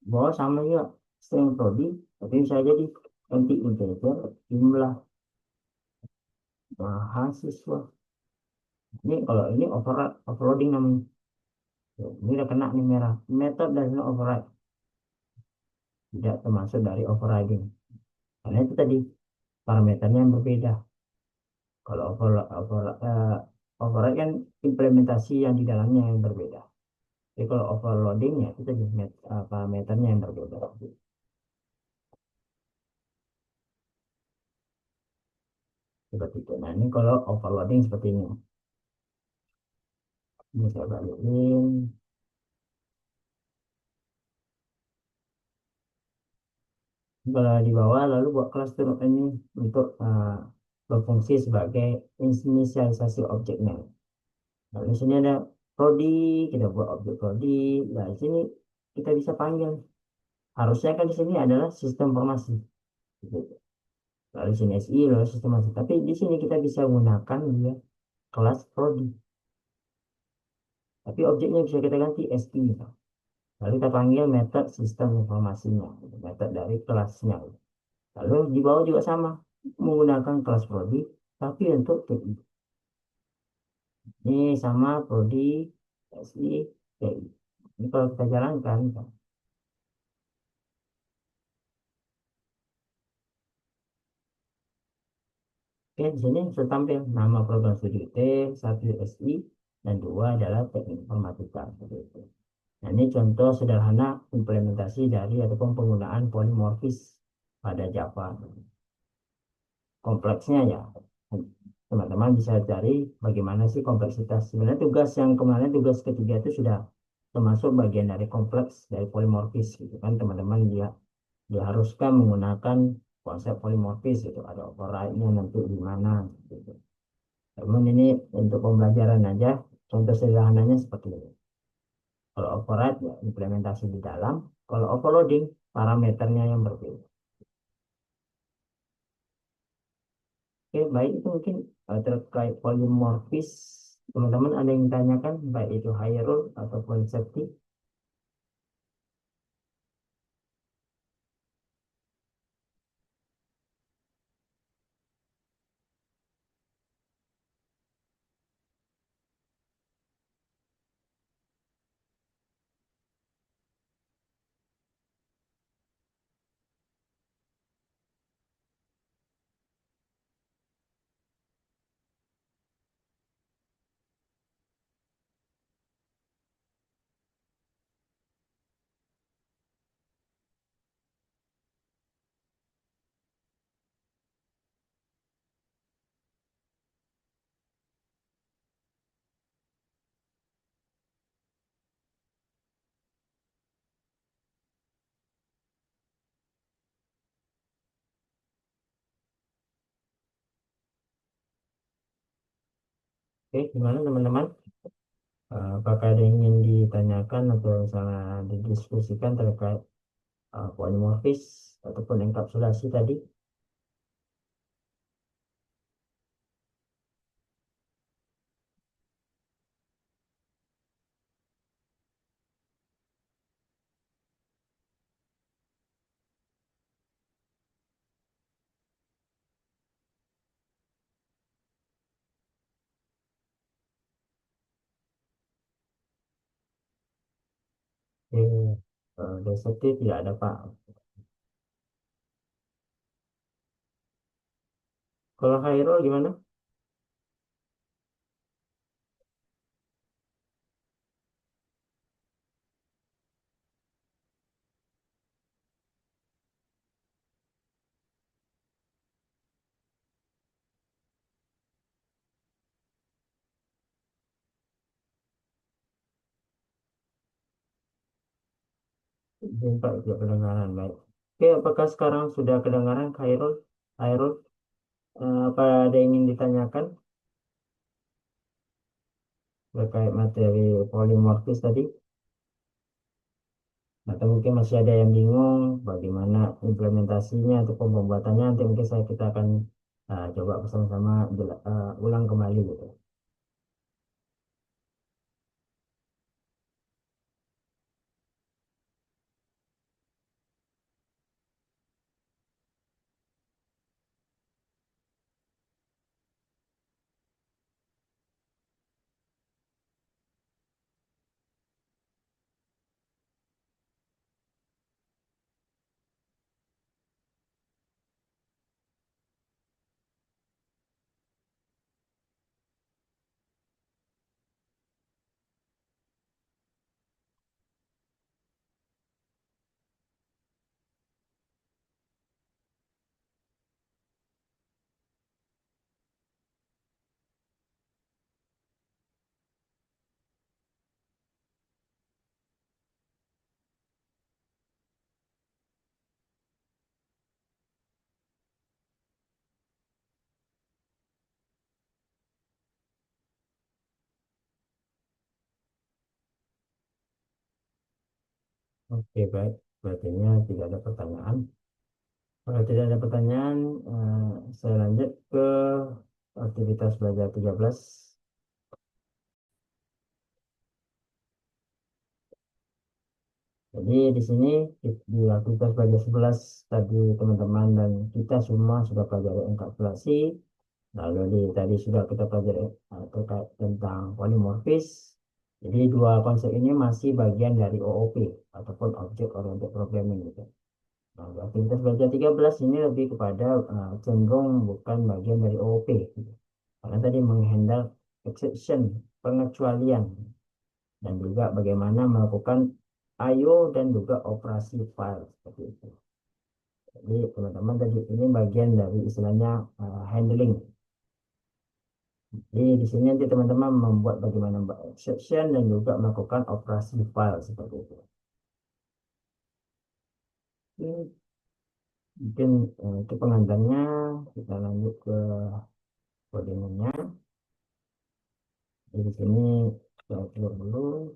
Bahwa sama juga string prodi, tapi bisa jadi ganti integer jumlah mahasiswa. Ini kalau ini overloading namanya. Tuh, ini udah kena nih merah. Method does not override. Tidak termasuk dari overriding. Karena itu tadi parameternya yang berbeda. Kalau override kan implementasi yang di dalamnya yang berbeda. Jadi kalau overloading ya itu tadi parameternya yang berbeda. Seperti itu. Nah ini kalau overloading seperti ini. Ini saya balikin. Kalau di bawah lalu buat kelas turun ini untuk berfungsi sebagai inisialisasi objeknya. Nah, di sini ada prodi, kita buat objek prodi. Nah, di sini kita bisa panggil. Harusnya kan di sini adalah sistem informasi. Gitu. Lalu di sini SI, lalu sistem informasi. Tapi di sini kita bisa gunakan dia kelas prodi. Tapi objeknya bisa kita ganti SI. Lalu kita panggil metode sistem informasinya, gitu. Metode dari kelasnya. Lalu di bawah juga sama, menggunakan kelas prodi, tapi untuk TI. Ini sama prodi, SI, TI. Ini kalau kita jalankan, oke, di sini sudah tampil nama program studi T, satu SI, dan dua adalah teknik informatika. Seperti itu. Nah, ini contoh sederhana implementasi dari ataupun penggunaan polimorfis pada Java. Kompleksnya ya, teman-teman bisa cari bagaimana sih kompleksitas. Sebenarnya tugas yang kemarin, tugas ketiga itu sudah termasuk bagian dari kompleks dari polimorfis gitu kan teman-teman, dia diharuskan menggunakan konsep polimorfis itu ada override-nya nanti di mana gitu. Namun ini untuk pembelajaran aja, contoh sederhananya seperti ini. Kalau override ya implementasi di dalam, kalau overloading parameternya yang berbeda. Oke, baik itu mungkin terkait polimorfis. Teman-teman ada yang ditanyakan, baik itu hierarchy ataupun safety. Oke, gimana teman-teman? Apakah ada yang ingin ditanyakan atau misalnya didiskusikan terkait polimorfis ataupun enkapsulasi tadi? Deskripsi tidak ada Pak. Kalau Khairul gimana? Pak tidak kedengaran baik. Oke, apakah sekarang sudah kedengaran Khairul? Khairul, apa ada yang ingin ditanyakan terkait materi polimorfis tadi? Atau mungkin masih ada yang bingung bagaimana implementasinya atau pembuatannya, nanti mungkin kita akan coba bersama-sama ulang kembali gitu. Oke, baik. Berarti tidak ada pertanyaan. Kalau tidak ada pertanyaan, saya lanjut ke aktivitas belajar 13. Jadi di sini di aktivitas belajar 11 tadi teman-teman dan kita semua sudah pelajari enkapsulasi. Lalu tadi sudah kita pelajari terkait tentang polimorfis. Jadi dua konsep ini masih bagian dari OOP ataupun Object Oriented Programming gitu. Nah, di aktivitas belajar 13 ini lebih kepada cenderung bukan bagian dari OOP gitu. Karena tadi menghandle exception, pengecualian, dan juga bagaimana melakukan I/O dan juga operasi file seperti itu. Jadi teman-teman tadi ini bagian dari istilahnya handling. Jadi di sini nanti teman-teman membuat bagaimana exception dan juga melakukan operasi file seperti itu. Ini mungkin itu pengantarnya. Kita lanjut ke codingnya. Jadi di sini saya keluar dulu.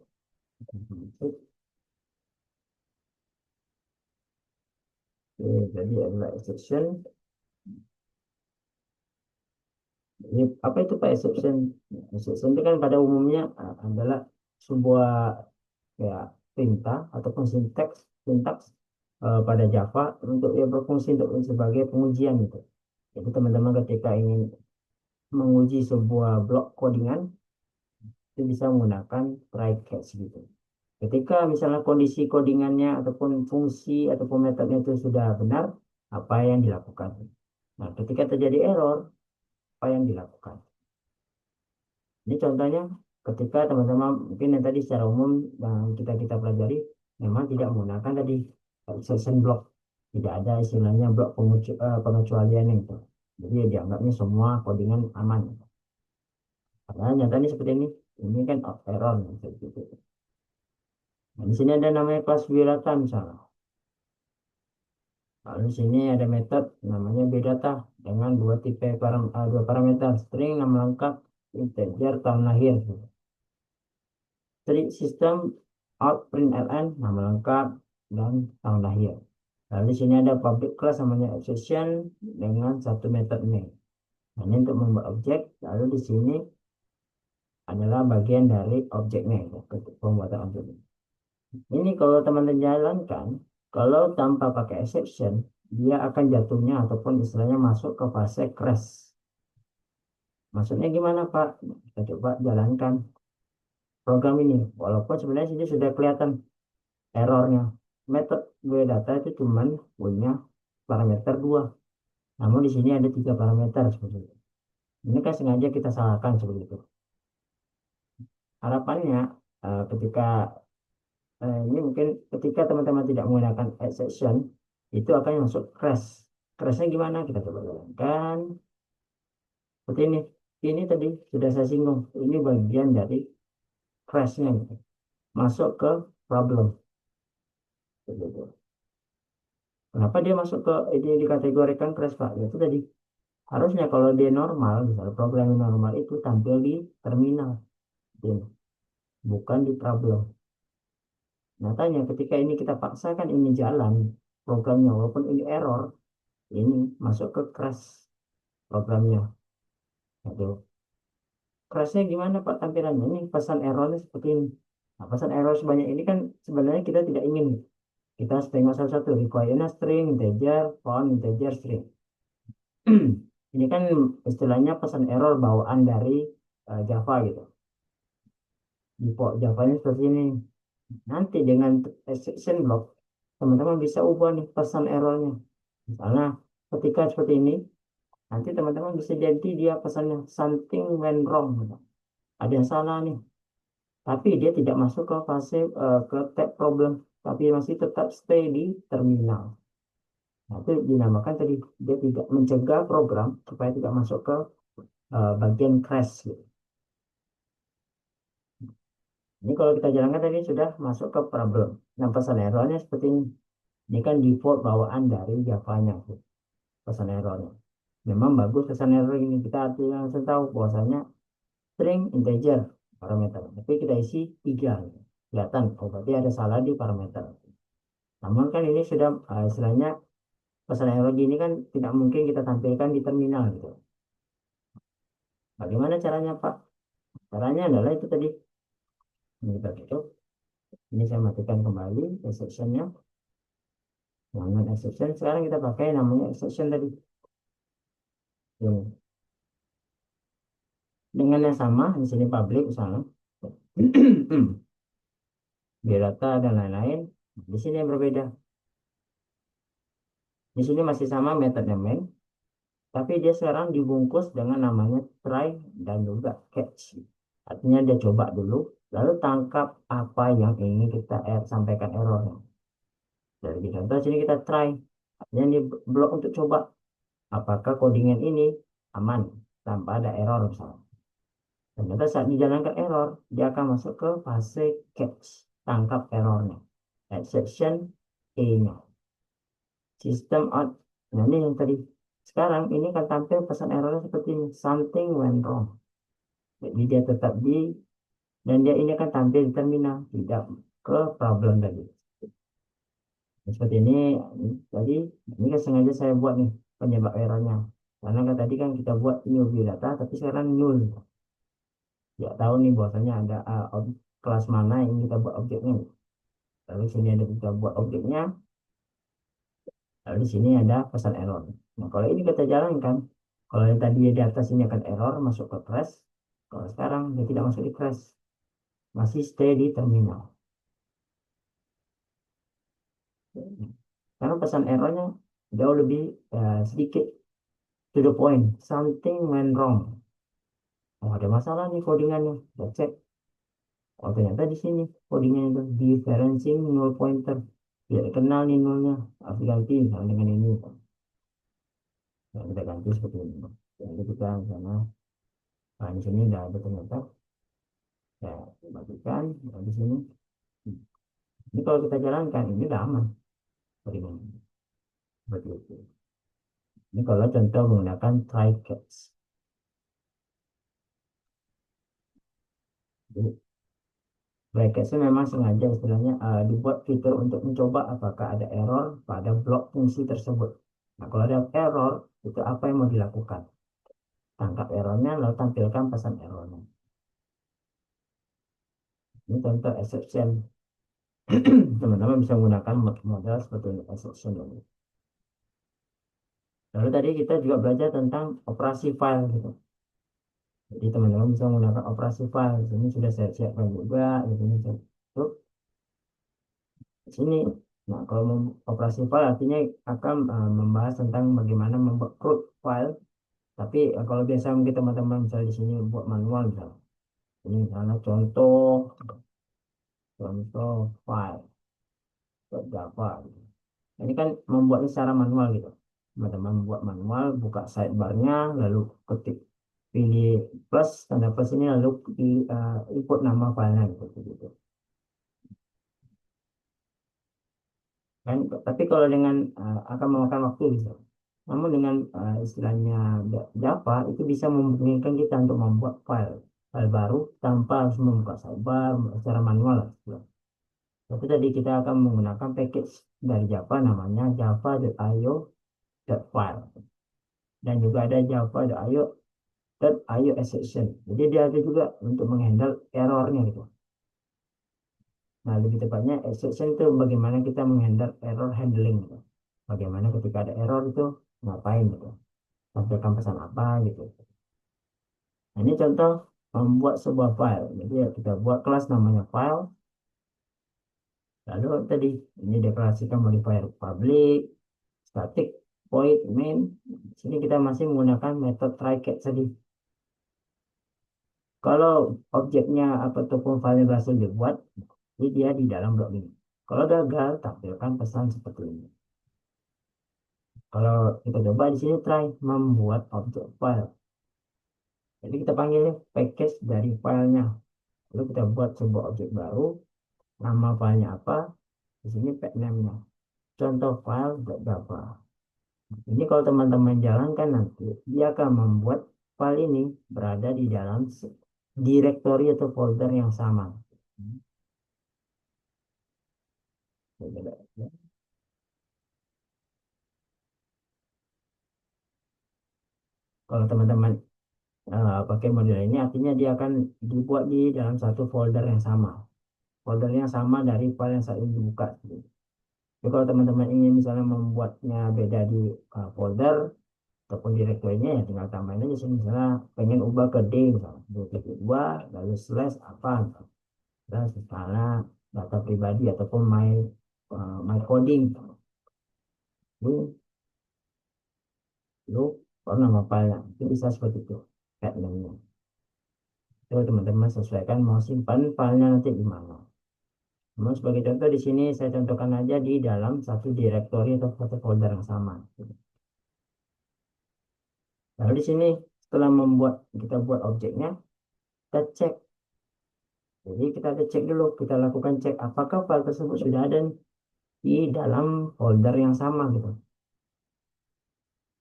Oke, jadi adalah exception. Jadi, apa itu Pak exception? Exception itu kan pada umumnya adalah sebuah ya perintah ataupun sintaks pada Java untuk ya berfungsi untuk sebagai pengujian gitu. Jadi teman-teman ketika ingin menguji sebuah blok codingan itu bisa menggunakan try catch gitu. Ketika misalnya kondisi codingannya ataupun fungsi ataupun metodenya itu sudah benar, apa yang dilakukan? Nah, ketika terjadi error, apa yang dilakukan? Ini contohnya ketika teman-teman mungkin yang tadi secara umum yang kita pelajari memang tidak menggunakan tadi exception block, tidak ada istilahnya blok pengecualian itu. Jadi ya dianggapnya semua codingan aman. Karena nyatanya seperti ini kan error gitu. Nah, di sini ada namanya kelas biodata misalnya. Lalu di sini ada metode namanya biodata dengan dua parameter string nama lengkap integer tahun lahir. Jadi sistem out println nama lengkap dan tahun lahir. Lalu di sini ada public class namanya exception dengan satu metode main. Nah, ini untuk membuat objek. Lalu di sini adalah bagian dari objeknya, ya, pembuatan objek. Ini kalau teman-teman jalankan, kalau tanpa pakai exception, dia akan jatuhnya ataupun istilahnya masuk ke fase crash. Maksudnya gimana Pak? Kita coba jalankan program ini. Walaupun sebenarnya sini sudah kelihatan errornya. Metode data itu cuma punya parameter dua. Namun di sini ada tiga parameter seperti itu. Ini kan sengaja kita salahkan seperti itu. Harapannya ketika ini mungkin ketika teman-teman tidak menggunakan exception itu akan masuk crash. Crashnya gimana? Kita coba jalankan. Seperti ini. Ini tadi sudah saya singgung. Ini bagian dari crashnya gitu. Masuk ke problem. Begitu. Kenapa dia masuk ke ini dikategorikan crash Pak? Itu tadi harusnya kalau dia normal, misalnya program yang normal itu tampil di terminal, gitu. Bukan di problem. Nyatanya ketika ini kita paksakan ini jalan programnya, walaupun ini error, ini masuk ke crash programnya. Gitu. Crashnya gimana Pak tampilannya? Ini pesan errornya seperti ini. Nah, pesan error sebanyak ini kan sebenarnya kita tidak ingin. Kita harus tengok satu-satu. Require string, integer, font, integer, string. Ini kan istilahnya pesan error bawaan dari Java gitu. Default Java-nya seperti ini. Nanti dengan exception block, teman-teman bisa ubah nih pesan errornya. Misalnya ketika seperti ini, nanti teman-teman bisa jadi dia pesannya something went wrong, gitu. Ada yang salah nih. Tapi dia tidak masuk ke fase ke tab problem, tapi masih tetap stay di terminal. Nah, itu dinamakan tadi dia tidak mencegah program supaya tidak masuk ke bagian crash gitu. Ini kalau kita jalankan tadi sudah masuk ke problem. Nah, pesan errornya seperti ini. Ini kan default bawaan dari Java-nya, gitu, pesan errornya. Memang bagus pesan error ini. Kita artinya langsung tahu bahwasanya string integer parameter. Tapi kita isi 3. Gitu. Kelihatan, oh berarti ada salah di parameter. Namun kan ini sudah istilahnya pesan analogi ini kan tidak mungkin kita tampilkan di terminal gitu. Bagaimana caranya Pak? Caranya adalah itu tadi. Ini kita tutup. Ini saya matikan kembali exceptionnya. Yang non exception sekarang kita pakai namanya exception tadi. Ini. Dengan yang sama di sini public misalnya. Biodata dan lain-lain. Di sini yang berbeda. Di sini masih sama metode main, tapi dia sekarang dibungkus dengan namanya try dan juga catch. Artinya dia coba dulu, lalu tangkap apa yang ingin kita sampaikan errornya. Dari contoh sini kita try, artinya ini blok untuk coba apakah codingan ini aman tanpa ada error misalnya. Ternyata saat dijalankan error, dia akan masuk ke fase catch, tangkap errornya. Exception E-nya. Sistem out. Nah ini yang tadi. Sekarang ini kan tampil pesan errornya seperti ini. Something went wrong. Jadi dia tetap di dan dia ini akan tampil di terminal, tidak ke problem tadi. Seperti ini tadi ini kan sengaja saya buat nih penyebab errornya. Karena kan tadi kan kita buat new view data, tapi sekarang null. Ya tahu nih bahwasanya ada kelas mana yang kita buat objeknya. Lalu sini ada kita buat objeknya. Lalu di sini ada pesan error. Nah kalau ini kita jalankan, kalau yang tadi di atas ini akan error masuk ke crash. Kalau sekarang dia tidak masuk di crash, masih stay di terminal. Karena pesan errornya jauh lebih sedikit to the point. Something went wrong. Oh, ada masalah nih codingannya. Kita cek. Oh, ternyata di sini codingannya itu differencing null pointer. Tidak kenal nih nullnya. Harus diganti misalnya dengan ini. Nah, kita ganti seperti ini. Jadi kita sana. Nah, di sini udah ada ternyata. Ya, matikan. Nah, di sini. Ini kalau kita jalankan, ini udah aman. Codingannya. Seperti itu. Ini kalau contoh menggunakan try catch. Jadi, bracketsnya memang sengaja istilahnya dibuat fitur untuk mencoba apakah ada error pada blok fungsi tersebut. Nah, kalau ada error, itu apa yang mau dilakukan? Tangkap errornya, lalu tampilkan pesan errornya. Ini contoh exception. Teman-teman bisa menggunakan model seperti ini, exception ini. Lalu tadi kita juga belajar tentang operasi file gitu. Jadi teman-teman bisa menggunakan operasi file. Di sini sudah saya siapkan juga. Di sini saya tutup. Di sini. Nah, kalau operasi file artinya akan membahas tentang bagaimana membuat root file. Tapi kalau biasa mungkin teman-teman misalnya di sini buat manual misalnya. Ini misalnya contoh file Java. Gitu. Ini kan membuatnya secara manual gitu. Teman-teman buat manual, buka sidebarnya, lalu ketik pilih plus tanda plus ini lalu di input nama filenya gitu. Kan tapi kalau dengan akan memakan waktu gitu. Namun dengan istilahnya Java itu bisa memungkinkan kita untuk membuat file baru tanpa harus membuka sidebar secara manual lah, gitu. Tapi tadi kita akan menggunakan package dari Java namanya java.io.file dan juga ada java.io.io exception. Jadi dia ada juga untuk menghandle errornya gitu. Nah, lebih tepatnya exception itu bagaimana kita menghandle error handling gitu. Bagaimana ketika ada error itu ngapain gitu. Sampaikan pesan apa gitu. Nah, ini contoh membuat sebuah file. Jadi ya kita buat kelas namanya file. Lalu tadi ini deklarasikan modifier public, static, void, main. Di sini kita masih menggunakan metode try catch tadi. Kalau objeknya ataupun file berhasil dibuat, jadi dia di dalam blok ini. Kalau gagal, tampilkan pesan seperti ini. Kalau kita coba di sini try membuat objek file. Jadi kita panggil package dari filenya. Lalu kita buat sebuah objek baru. Nama filenya apa? Di sini pack name-nya. Contoh file Java. Ini kalau teman-teman jalankan nanti, dia akan membuat file ini berada di dalam directory atau folder yang sama. Kalau teman-teman pakai model ini artinya dia akan dibuat di dalam satu folder yang sama. Folder yang sama dari file yang saat ini dibuka. Jadi kalau teman-teman ingin misalnya membuatnya beda di folder ataupun direktorinya ya tinggal tambahin aja sini misalnya pengen ubah ke D misalnya ubah lalu slash apa dan misalnya data pribadi ataupun my coding lu lu kalau nama filenya itu bisa seperti itu kayak namanya itu teman-teman sesuaikan mau simpan filenya nanti di mana. Namun sebagai contoh di sini saya contohkan aja di dalam satu direktori atau satu folder yang sama. Lalu di sini setelah kita buat objeknya, kita cek. Jadi kita cek dulu, kita lakukan cek apakah file tersebut sudah ada nih di dalam folder yang sama gitu.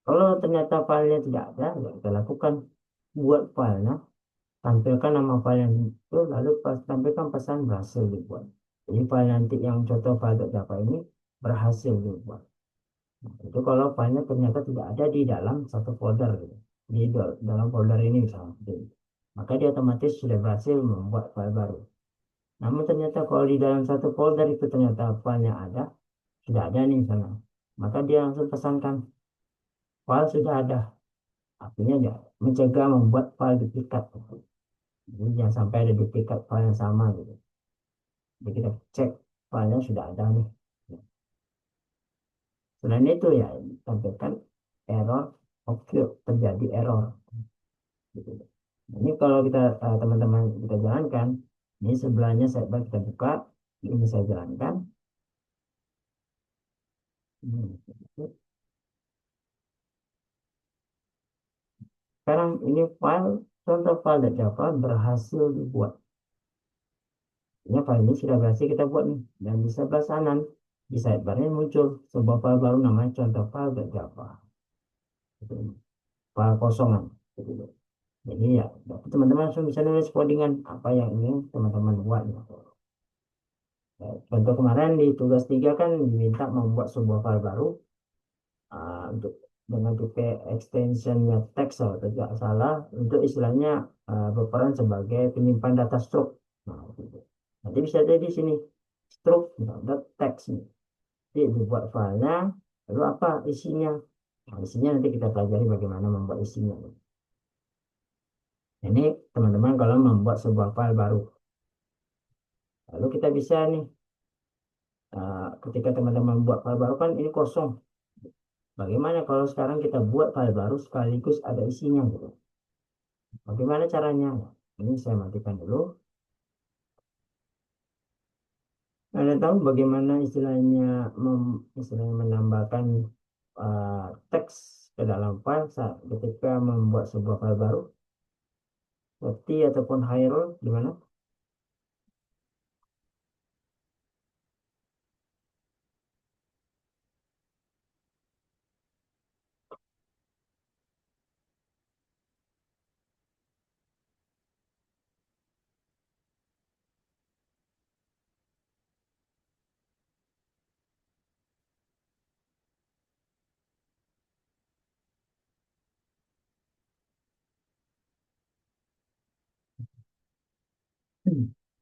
Kalau ternyata filenya tidak ada, ya kita lakukan buat filenya, tampilkan nama file yang itu, lalu tampilkan pesan berhasil dibuat. Jadi file nanti yang contoh file Java ini berhasil dibuat. Nah, itu kalau filenya ternyata tidak ada di dalam satu folder gitu. Di dalam folder ini misalnya. Gitu. Maka dia otomatis sudah berhasil membuat file baru. Namun ternyata kalau di dalam satu folder itu ternyata filenya ada, sudah ada nih misalnya. Maka dia langsung pesankan, file sudah ada. Artinya dia mencegah membuat file duplikat. Jadi jangan sampai ada duplikat file yang sama gitu. Jadi kita cek filenya sudah ada nih. Selain itu ya tampilkan error occur, terjadi error. Gitu. Ini kalau kita teman-teman kita jalankan, ini sebelahnya saya kita buka, ini saya jalankan. Hmm. Sekarang ini contoh file Java berhasil dibuat. Ini file ini sudah berhasil kita buat nih. Dan di sebelah kanan, di sidebarnya muncul sebuah file baru namanya contoh file Java. Gitu. File kosongan. Gitu. Jadi ya, teman-teman langsung bisa nulis codingan apa yang ingin teman-teman buat. Gitu. Contoh kemarin di tugas 3 kan diminta membuat sebuah file baru untuk dengan tipe extensionnya teks kalau tidak salah untuk istilahnya berperan sebagai penyimpan data struk. Nah, gitu. Nanti bisa jadi di sini struk dot text nih. Jadi dibuat filenya, lalu apa isinya? Nah, isinya nanti kita pelajari bagaimana membuat isinya. Ini teman-teman kalau membuat sebuah file baru, lalu kita bisa nih ketika teman-teman membuat file baru kan ini kosong. Bagaimana kalau sekarang kita buat file baru sekaligus ada isinya gitu? Bagaimana caranya? Ini saya matikan dulu. Anda tahu bagaimana istilahnya menambahkan teks ke dalam file saat ketika membuat sebuah file baru, seperti ataupun high roll, gimana?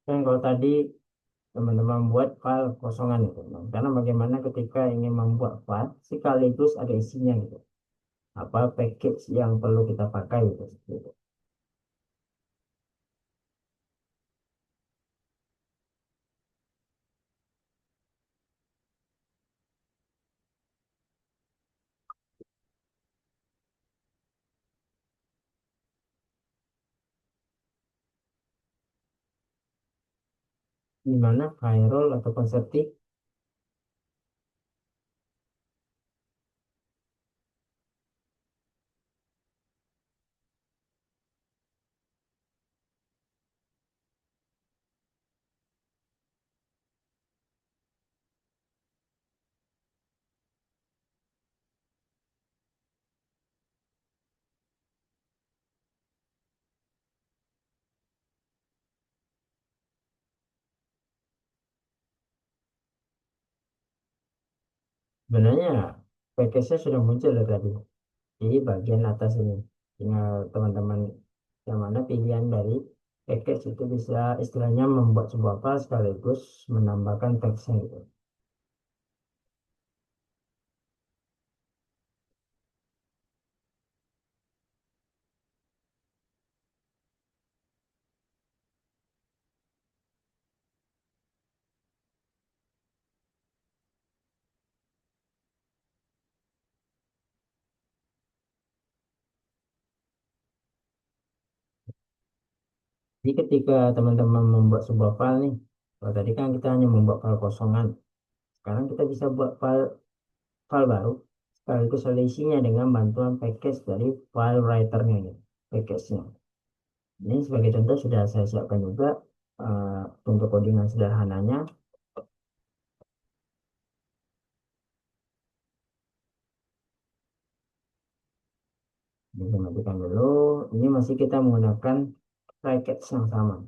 Dan kalau tadi teman-teman buat file kosongan itu, nah, karena bagaimana ketika ingin membuat file sekaligus ada isinya gitu, apa package yang perlu kita pakai gitu, seperti itu. Di mana high roll atau konsertif. Sebenarnya package-nya sudah muncul dari tadi di bagian atas ini. Tinggal teman-teman yang mana pilihan dari package itu bisa istilahnya membuat sebuah file sekaligus menambahkan teksnya gitu. Jadi ketika teman-teman membuat sebuah file nih, kalau tadi kan kita hanya membuat file kosongan, sekarang kita bisa buat file baru sekaligus ada isinya dengan bantuan package dari file writer-nya ini, package-nya. Ini sebagai contoh sudah saya siapkan juga untuk codingan sederhananya. Bisa matikan dulu. Ini masih kita menggunakan package yang sama.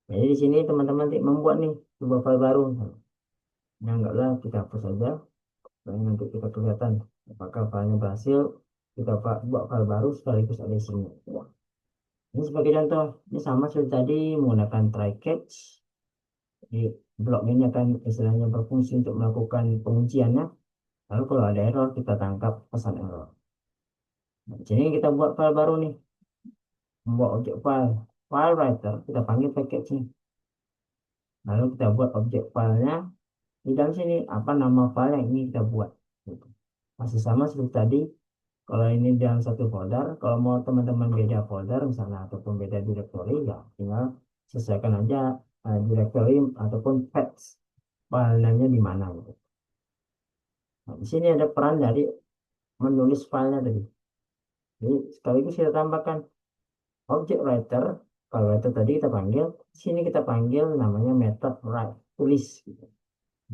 Jadi di sini teman-teman membuat nih sebuah file baru. Nah, enggaklah kita hapus saja. Supaya nanti kita kelihatan apakah filenya berhasil. Kita buat file baru sekaligus ada isinya. Ini sebagai contoh. Ini sama seperti tadi menggunakan try catch. Di blok ini akan istilahnya berfungsi untuk melakukan pengunciannya. Lalu kalau ada error kita tangkap pesan error. Nah, di sini kita buat file baru nih. Membuat objek file writer kita panggil package nih. Lalu kita buat objek filenya di dalam sini apa nama file yang ini kita buat gitu. Masih sama seperti tadi. Kalau ini dalam satu folder, kalau mau teman-teman beda folder misalnya ataupun beda directory ya tinggal sesuaikan aja directory ataupun path filenya di mana gitu. Nah, di sini ada peran dari menulis filenya tadi. Jadi sekaligus kita tambahkan objek writer. Kalau writer tadi kita panggil, di sini kita panggil namanya method write tulis gitu.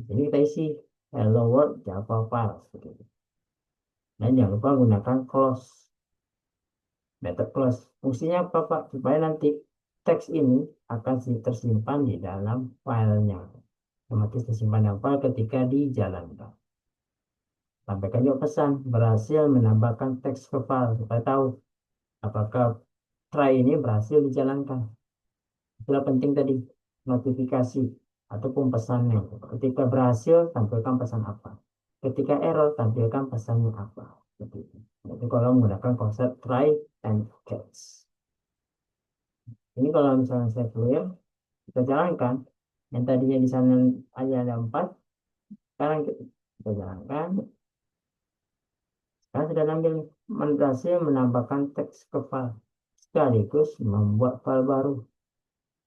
Jadi kita isi hello world Java file gitu. Dan jangan lupa gunakan close, method close. Fungsinya apa Pak? Supaya nanti teks ini akan tersimpan di dalam filenya. Otomatis tersimpan dalam file ketika dijalankan. Sampaikan juga pesan berhasil menambahkan teks ke file supaya tahu apakah try ini berhasil dijalankan. Itulah penting tadi notifikasi ataupun pesannya. Ketika berhasil tampilkan pesan apa. Ketika error tampilkan pesannya apa. Seperti itu. Itu kalau menggunakan konsep try and catch. Ini kalau misalnya saya clear, kita jalankan. Yang tadinya di sana hanya ada 4, sekarang kita jalankan. Sekarang sudah ambil berhasil menambahkan teks ke file sekaligus membuat file baru.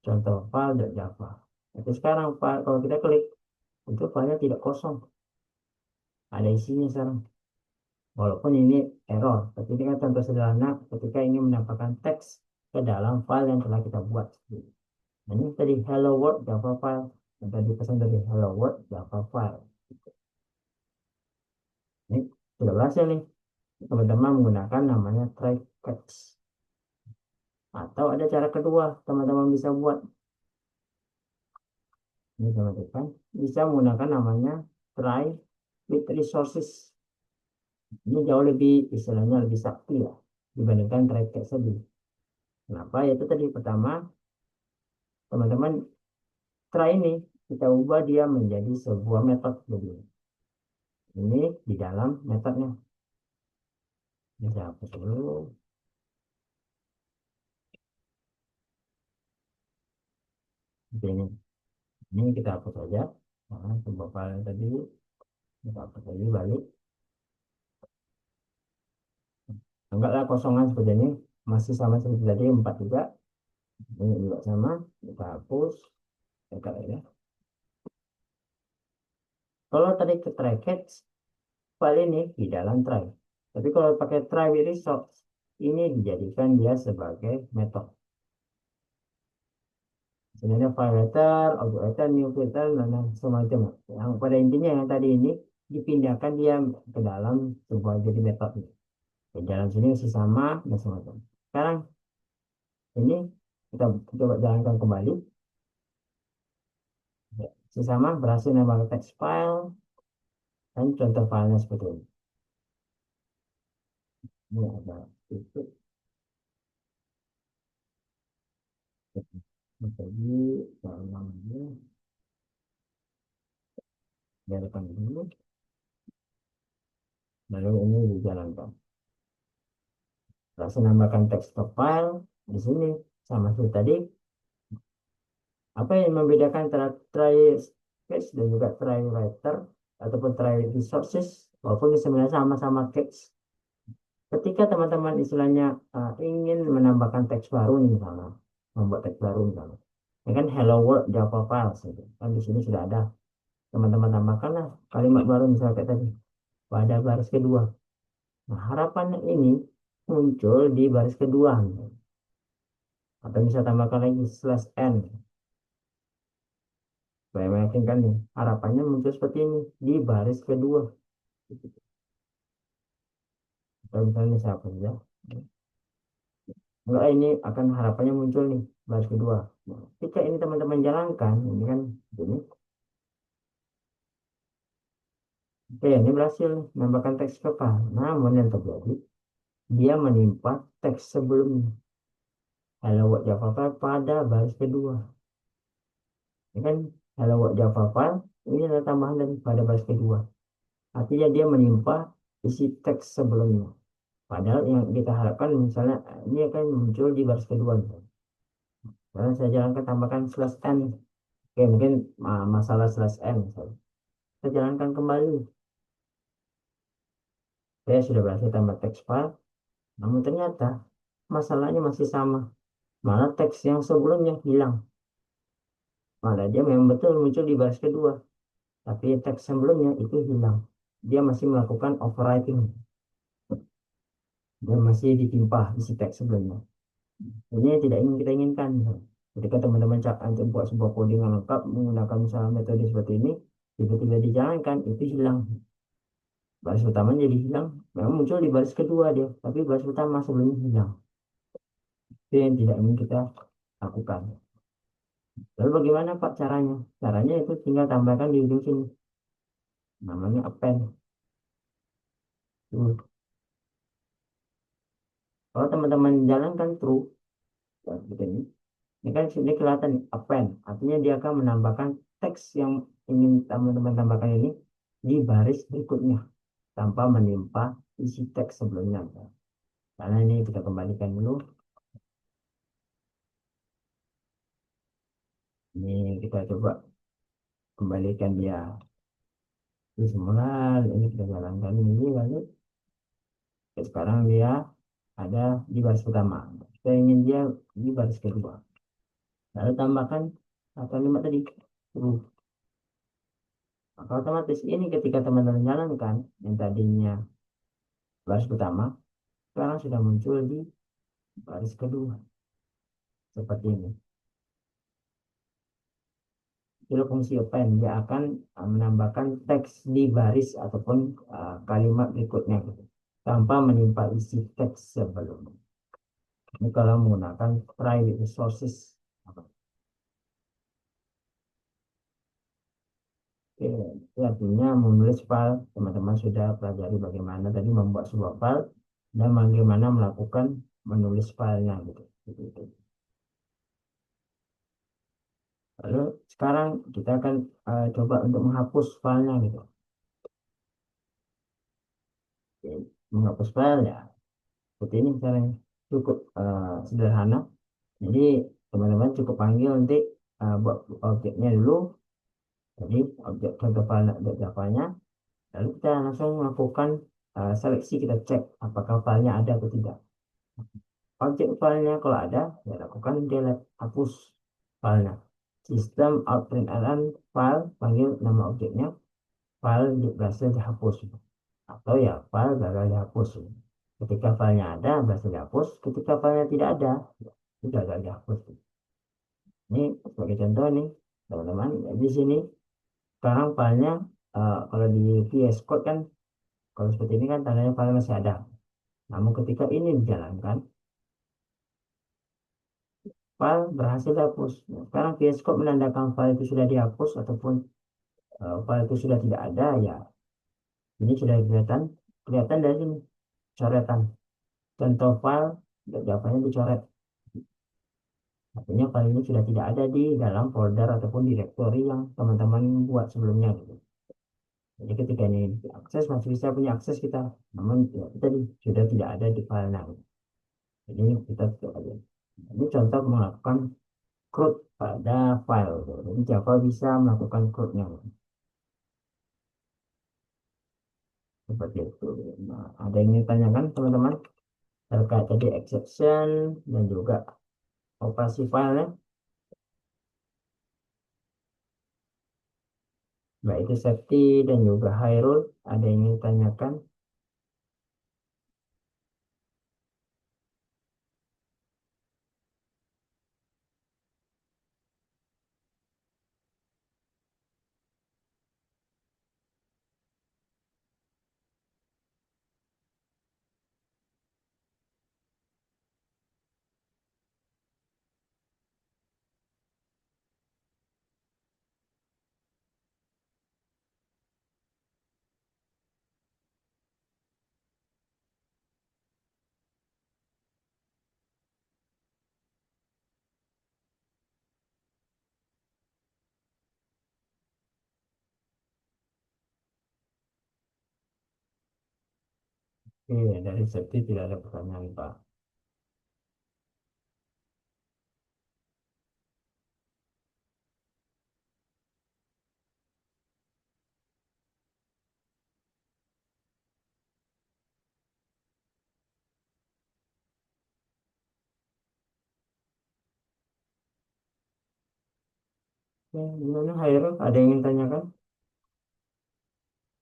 Contoh file.java. Tapi sekarang kalau kita klik, itu filenya tidak kosong. Ada isinya sekarang. Walaupun ini error, tapi ini kan contoh sederhana ketika ingin menambahkan teks ke dalam file yang telah kita buat. Nah, ini tadi hello world Java file. Dan tadi pesan tadi hello world Java file. Ini sudah berhasil nih. Teman-teman menggunakan namanya try catch. Atau ada cara kedua teman-teman bisa buat. Ini teman-teman bisa menggunakan namanya try with resources. Ini jauh lebih istilahnya lebih sakti ya dibandingkan try catch tadi. Kenapa? Yaitu tadi pertama teman-teman try ini kita ubah dia menjadi sebuah metode. Jadi ini di dalam metodenya. Ini saya hapus dulu. Seperti ini kita hapus saja. Nah, sebuah file tadi kita hapus lagi balik. Enggaklah kosongan seperti ini masih sama seperti tadi 4 juga. Ini juga sama kita hapus. Ya. Kalau tadi ke try catch file ini di dalam try. Tapi kalau pakai try with resource ini dijadikan dia sebagai metode. Sebenarnya file writer, object writer, new filter, dan semacam. Yang pada intinya yang tadi ini dipindahkan dia ke dalam sebuah jadi metode. Di dalam sini masih sama dan semacam. Sekarang ini kita coba jalankan kembali. Sesama berhasil nambah text file dan contoh filenya seperti ini. Ini ada itu. Jadi namanya biarkan dulu, lalu ini dijalankan. Langsung nambahkan teks ke file di sini sama seperti tadi. Apa yang membedakan antara try catch dan juga try writer ataupun try resources, walaupun sebenarnya sama-sama catch. Ketika teman-teman istilahnya ingin menambahkan teks baru nih misalnya, membuat teks baru misalnya, ya kan hello world Java files gitu. Kan di sini sudah ada, teman-teman tambahkanlah kalimat baru misalnya kayak tadi pada baris kedua. Nah, harapannya ini muncul di baris kedua gitu. Atau bisa tambahkan lagi slash n. Saya meyakinkan nih, harapannya muncul seperti ini di baris kedua. Atau misalnya siapa ya? Enggak, ini akan harapannya muncul nih baris kedua. Nah, ketika ini teman-teman jalankan, ini kan ini. Oke, ini berhasil menambahkan teks ke file. Namun yang terjadi, dia menimpa teks sebelumnya. Hello World Java file pada baris kedua. Ini kan Hello World Java file, ini adalah tambahan dari pada baris kedua. Artinya dia menimpa isi teks sebelumnya. Padahal yang kita harapkan misalnya ini akan muncul di baris kedua. Karena saya jalankan tambahkan slash n. Oke, mungkin masalah slash n. Saya jalankan kembali. Saya sudah berhasil tambah teks file. Namun ternyata masalahnya masih sama. Malah teks yang sebelumnya hilang. Malah dia memang betul muncul di baris kedua. Tapi teks sebelumnya itu hilang. Dia masih melakukan overwriting. Dia masih ditimpa isi teks sebelumnya. Ini tidak ingin kita inginkan. Ketika teman-teman untuk buat sebuah coding yang lengkap menggunakan misalnya metode seperti ini, tiba-tiba dijalankan, itu hilang. Baris utama jadi hilang. Memang muncul di baris kedua dia, tapi baris utama sebelumnya hilang. Itu yang tidak ingin kita lakukan. Lalu bagaimana Pak caranya? Caranya itu tinggal tambahkan di ujung sini. Namanya append. Tuh. Kalau teman-teman jalankan true, ya, seperti ini kan sini kelihatan nih, append. Artinya dia akan menambahkan teks yang ingin teman-teman tambahkan ini di baris berikutnya tanpa menimpa isi teks sebelumnya. Karena ini kita kembalikan dulu. Ini kita coba kembalikan dia. Ini semula ini kita jalankan ini lalu sekarang dia ada di baris pertama. Kita ingin dia di baris kedua. Lalu tambahkan kalimat tadi. Maka otomatis ini ketika teman-teman jalankan yang tadinya baris pertama, sekarang sudah muncul di baris kedua. Seperti ini. Itu fungsi append, dia akan menambahkan teks di baris ataupun kalimat berikutnya gitu, tanpa menimpa isi teks sebelumnya. Ini kalau menggunakan private resources. Oke, itu artinya menulis file, teman-teman sudah pelajari bagaimana tadi membuat sebuah file dan bagaimana melakukan menulis filenya gitu. Gitu. Lalu sekarang kita akan coba untuk menghapus filenya gitu. Oke, menghapus file ya seperti ini caranya, cukup sederhana. Jadi teman-teman cukup panggil nanti buat objeknya dulu. Jadi objek contoh file Java-nya. Lalu kita langsung melakukan seleksi, kita cek apakah filenya ada atau tidak. Objek filenya kalau ada, ya lakukan delete, hapus filenya. Sistem outprintln file, panggil nama objeknya, file berhasil dihapus. Atau ya file gagal dihapus. Ketika filenya ada, berhasil dihapus. Ketika filenya tidak ada, ya, gagal dihapus. Ini sebagai contoh nih, teman-teman. Di sini sekarang filenya kalau di VS Code kan, kalau seperti ini kan tandanya file masih ada. Namun ketika ini dijalankan, file berhasil dihapus. Nah, sekarang VS Code menandakan file itu sudah dihapus ataupun file itu sudah tidak ada ya. Ini sudah kelihatan dari sini coretan. Contoh file Javanya dicoret. Artinya file ini sudah tidak ada di dalam folder ataupun directory yang teman-teman buat sebelumnya gitu. Jadi ketika ini diakses masih bisa punya akses kita, namun ya, tadi sudah tidak ada di filenya. Jadi kita tidak ada. Ini contoh melakukan CRUD pada file. Gitu. Jadi Java bisa melakukan CRUD-nya seperti itu. Nah, ada yang ditanyakan teman-teman terkait tadi exception dan juga operasi filenya, baik itu safety dan juga high rule. Ada yang ditanyakan. Oke, dari safety tidak ada pertanyaan, Pak. Oke, gimana high rule? Ada yang ingin tanyakan?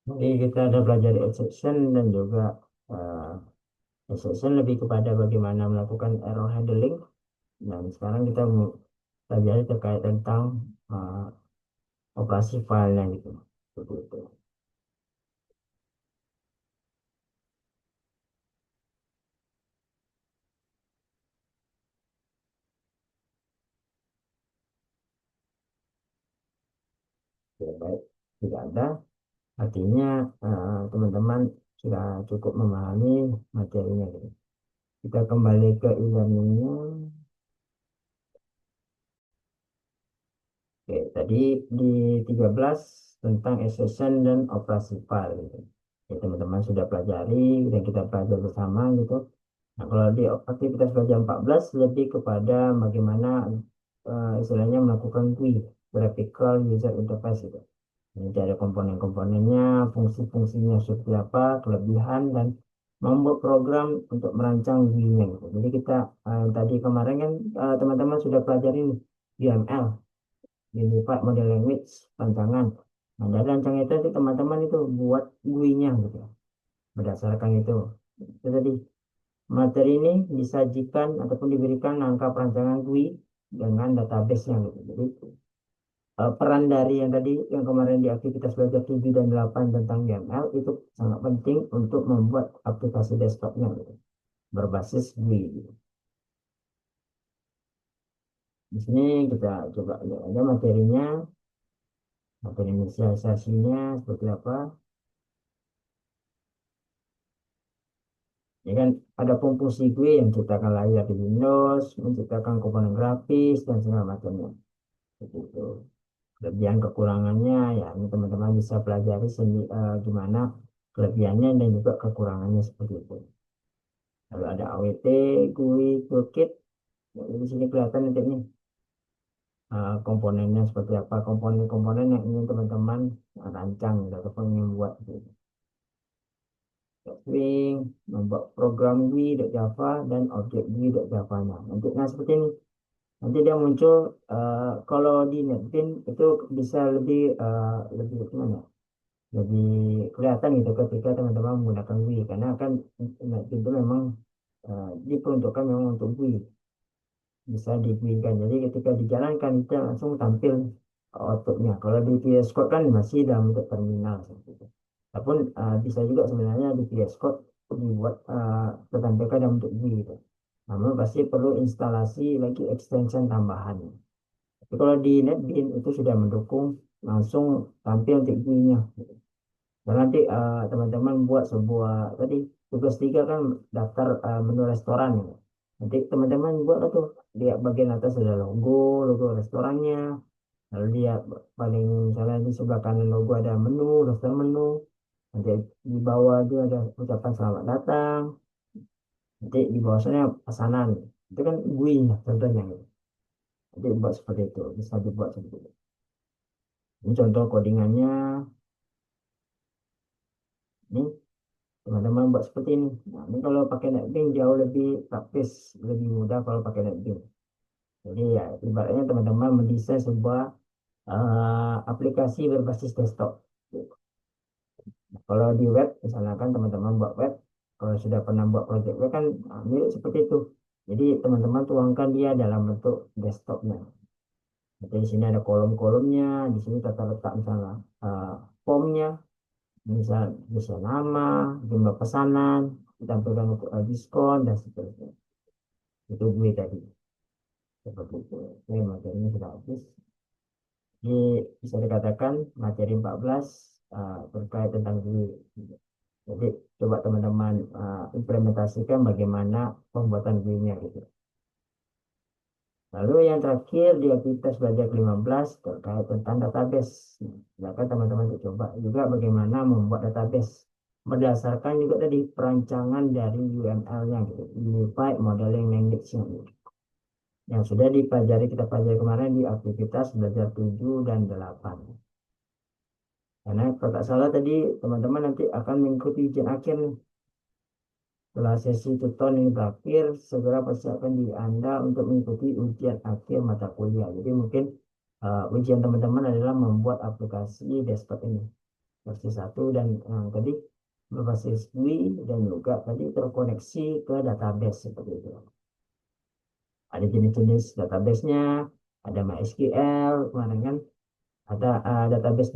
Jadi kita ada belajar exception dan juga uh, exception lebih kepada bagaimana melakukan error handling. Dan sekarang kita mau pelajari terkait tentang uh, operasi filenya gitu. Seperti itu. Oke, baik, tidak ada. Artinya teman-teman sudah cukup memahami materinya gitu. Kita kembali ke e-learningnya. Oke, tadi di 13 tentang exception dan operasi file gitu. Ya, teman-teman sudah pelajari dan kita pelajari bersama gitu. Nah, kalau di aktivitas belajar 14 lebih kepada bagaimana istilahnya melakukan GUI, Graphical User Interface gitu. Jadi ada komponen-komponennya, fungsi-fungsinya seperti apa, kelebihan dan membuat program untuk merancang GUI-nya gitu. Jadi kita tadi kemarin kan teman-teman sudah pelajari nih, UML, Unified Model Language, rancangan. Nah, dari rancangan itu teman-teman itu buat GUI-nya gitu. Berdasarkan itu tadi materi ini disajikan ataupun diberikan angka perancangan GUI dengan database-nya gitu. Jadi peran dari yang tadi yang kemarin di aktivitas belajar 7 dan 8 tentang YAML itu sangat penting untuk membuat aplikasi desktopnya gitu, berbasis GUI gitu. Di sini kita coba lihat aja materinya, materi inisialisasinya seperti apa. Ya kan ada fungsi GUI yang menciptakan layar di Windows, menciptakan komponen grafis dan segala macamnya. Begitu. Kelebihan kekurangannya ya ini teman-teman bisa pelajari gimana kelebihannya dan juga kekurangannya seperti itu. Lalu ada AWT, GUI, toolkit. Nah, di sini kelihatan nanti nih komponennya seperti apa, komponen-komponen yang ingin teman-teman rancang gitu, ataupun ingin buat gitu. Swing, membuat program GUI.java dan objek GUI.java-nya. Nanti nah seperti ini. Nanti dia muncul kalau di NetBeans itu bisa lebih gimana? Lebih kelihatan gitu ketika teman-teman menggunakan GUI karena kan NetBeans itu memang diperuntukkan memang untuk GUI. Bisa digunakan. Jadi ketika dijalankan kita langsung tampil outputnya. Kalau di VS Code kan masih dalam bentuk terminal seperti itu. Ataupun bisa juga sebenarnya di VS Code dibuat tertampilkan dalam bentuk GUI gitu. Namun pasti perlu instalasi lagi extension tambahan. Tapi kalau di NetBeans itu sudah mendukung langsung tampil untuk GUI-nya. Gitu. Dan nanti teman-teman buat sebuah tadi tugas 3 kan daftar menu restoran. Gitu. Nanti teman-teman buat tuh, lihat bagian atas ada logo restorannya. Lalu lihat paling misalnya di sebelah kanan logo ada menu, daftar menu. Nanti di bawah itu ada ucapan selamat datang. Nanti di bawah sana pesanan. Itu kan GUI ya, contohnya gitu. Nanti buat seperti itu, bisa dibuat seperti itu. Ini contoh codingannya. Ini teman-teman buat seperti ini. Nah, ini kalau pakai NetBeans jauh lebih praktis, lebih mudah kalau pakai NetBeans. Jadi ya ibaratnya teman-teman mendesain sebuah aplikasi berbasis desktop. Nah, kalau di web, misalkan teman-teman buat web, kalau sudah pernah buat project web kan mirip seperti itu. Jadi teman-teman tuangkan dia dalam bentuk desktopnya. Jadi di sini ada kolom-kolomnya, di sini tata letak misalnya formnya, misal bisa nama, jumlah pesanan, ditampilkan untuk diskon dan seterusnya. Itu gue tadi seperti itu. Oke, materinya sudah habis. Jadi bisa dikatakan materi 14 terkait tentang gue. Jadi coba teman-teman implementasikan bagaimana pembuatan gue-nya gitu. Lalu yang terakhir di aktivitas belajar 15 terkait tentang database. Silakan teman-teman coba juga bagaimana membuat database berdasarkan juga tadi perancangan dari UML-nya gitu, Unified Modeling Language-nya gitu. Yang sudah dipelajari kita pelajari kemarin di aktivitas belajar 7 dan 8. Karena kalau tak salah tadi teman-teman nanti akan mengikuti ujian akhir nih. Setelah sesi tutor ini berakhir, segera persiapkan diri Anda untuk mengikuti ujian akhir mata kuliah. Jadi mungkin ujian teman-teman adalah membuat aplikasi desktop ini. Versi 1 dan tadi berbasis GUI dan juga tadi terkoneksi ke database seperti itu. Ada jenis-jenis database-nya, ada MySQL, kemarin kan ada database